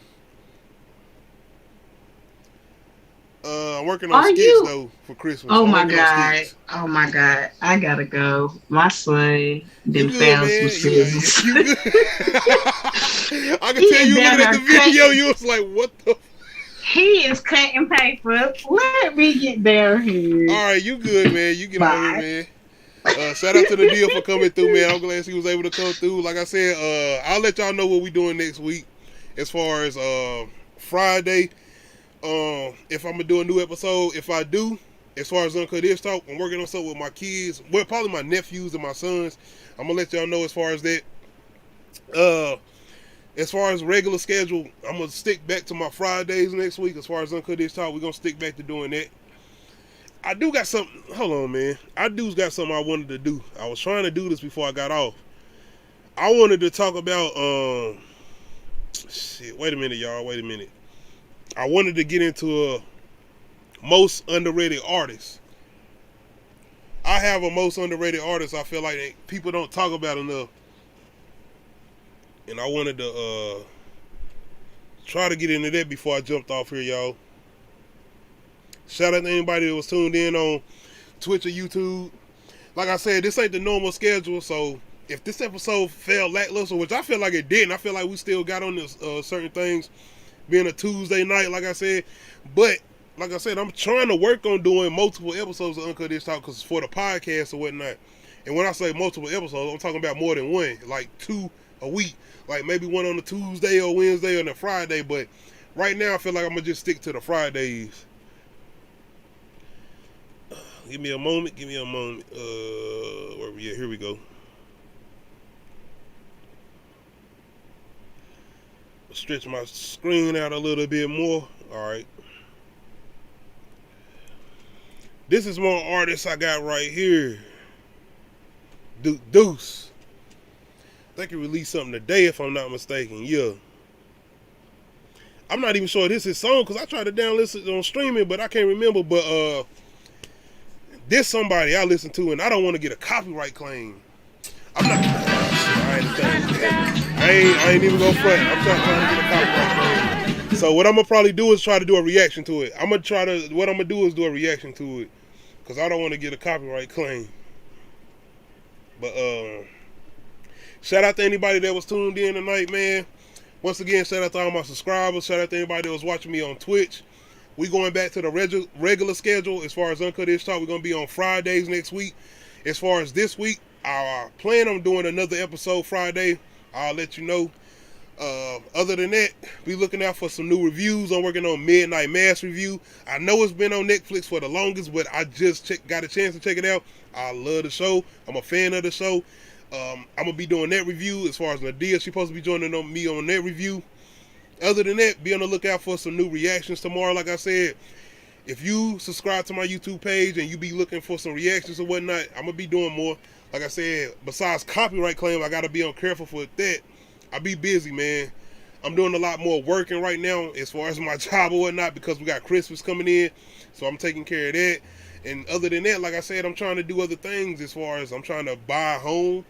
I'm working on skits though for Christmas. Oh my god! Oh my god! I gotta go. My son done found some scissors. I can tell you looking at the video, you was like, "What the?" He is cutting paper. Let me get down here. All right, you good, man? You get over here, man. Shout out to the deal for coming through, man. I'm glad she was able to come through. Like I said, I'll let y'all know what we're doing next week as far as Friday. If I'm gonna do a new episode, if I do, as far as Uncut Ishhh Talk, I'm working on something with my kids. Well, probably my nephews and my sons. I'm gonna let y'all know as far as that. As far as regular schedule, I'm gonna stick back to my Fridays next week. As far as Uncut Ishhh Talk, we're gonna stick back to doing that. I do got something. Hold on, man. I got something I wanted to do. I was trying to do this before I got off. I wanted to talk about wait a minute, y'all. Wait a minute. I wanted to get into a most underrated artist. I have a most underrated artist I feel like people don't talk about enough. And I wanted to try to get into that before I jumped off here, y'all. Shout out to anybody that was tuned in on Twitch or YouTube. Like I said, this ain't the normal schedule, so if this episode fell lackluster, which I feel like it didn't, I feel like we still got on this certain things. Being a Tuesday night, like I said. But, like I said, I'm trying to work on doing multiple episodes of Uncut Ishhh Talk because it's for the podcast or whatnot. And when I say multiple episodes, I'm talking about more than one. Like 2 a week. Like maybe one on a Tuesday or Wednesday or on a Friday. But right now, I feel like I'm going to just stick to the Fridays. Give me a moment. Where we at? Here we go. Stretch my screen out a little bit more. All right. This is more artists I got right here. Deuce. I think he released something today, if I'm not mistaken. Yeah. I'm not even sure this is his song, because I tried to download it on streaming, but I can't remember. But this somebody I listen to, and I don't want to get a copyright claim. I'm not. I ain't even gonna front. I'm trying to get a copyright claim. So what I'm gonna probably do is try to do a reaction to it. What I'm gonna do is do a reaction to it, because I don't want to get a copyright claim. But shout out to anybody that was tuned in tonight, man. Once again, shout out to all my subscribers. Shout out to anybody that was watching me on Twitch. We going back to the regular schedule as far as Uncut Ishhh Talk. We're going to be on Fridays next week. As far as this week, I plan on doing another episode Friday. I'll let you know. Other than that, be looking out for some new reviews. I'm working on Midnight Mass Review. I know it's been on Netflix for the longest, but I just got a chance to check it out. I love the show. I'm a fan of the show. I'm going to be doing that review. As far as Nadia, she's supposed to be joining me on that review. Other than that, be on the lookout for some new reactions tomorrow. Like I said, if you subscribe to my YouTube page and you be looking for some reactions or whatnot, I'm going to be doing more. Like I said, besides copyright claim, I got to be on careful for that. I be busy, man. I'm doing a lot more working right now as far as my job or whatnot, because we got Christmas coming in. So I'm taking care of that. And other than that, like I said, I'm trying to do other things as far as I'm trying to buy a home.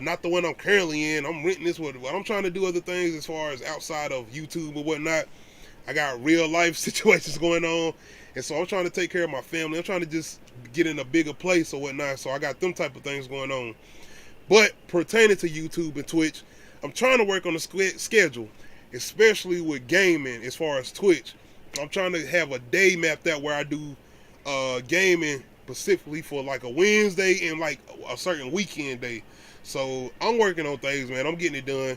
Not the one I'm currently in. I'm renting this one. But I'm trying to do other things as far as outside of YouTube or whatnot. I got real life situations going on. And so I'm trying to take care of my family. I'm trying to just get in a bigger place or whatnot. So I got them type of things going on. But pertaining to YouTube and Twitch, I'm trying to work on a schedule, especially with gaming as far as Twitch. I'm trying to have a day mapped out where I do gaming specifically for like a Wednesday and like a certain weekend day. So I'm working on things, man. I'm getting it done.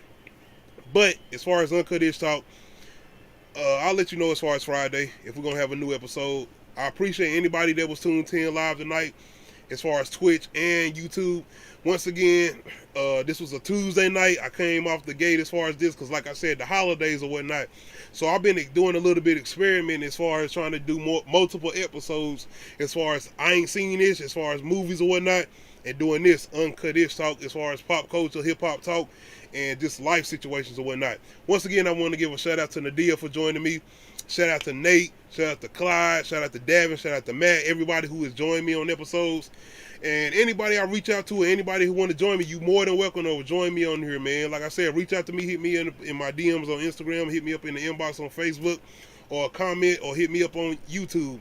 But as far as Uncut Ishhh Talk, I'll let you know as far as Friday if we're going to have a new episode. I appreciate anybody that was tuned in live tonight as far as Twitch and YouTube. Once again, this was a Tuesday night. I came off the gate as far as this because, like I said, the holidays or whatnot. So I've been doing a little bit of experimenting as far as trying to do multiple episodes as far as I ain't seen this, as far as movies or whatnot, and doing this Uncut Ishhh Talk as far as pop culture, hip-hop talk, and just life situations or whatnot. Once again, I want to give a shout out to Nadia for joining me. Shout out to Nate. Shout out to Clyde. Shout out to Davin. Shout out to Matt. Everybody who has joined me on episodes. And anybody I reach out to, or anybody who want to join me, you more than welcome to join me on here, man. Like I said, reach out to me. Hit me in my DMs on Instagram. Hit me up in the inbox on Facebook. Or comment, or hit me up on YouTube.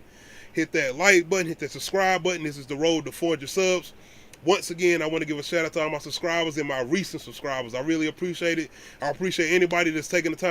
Hit that like button. Hit that subscribe button. This is the road to 400 subs. Once again, I want to give a shout out to all my subscribers and my recent subscribers. I really appreciate it. I appreciate anybody that's taking the time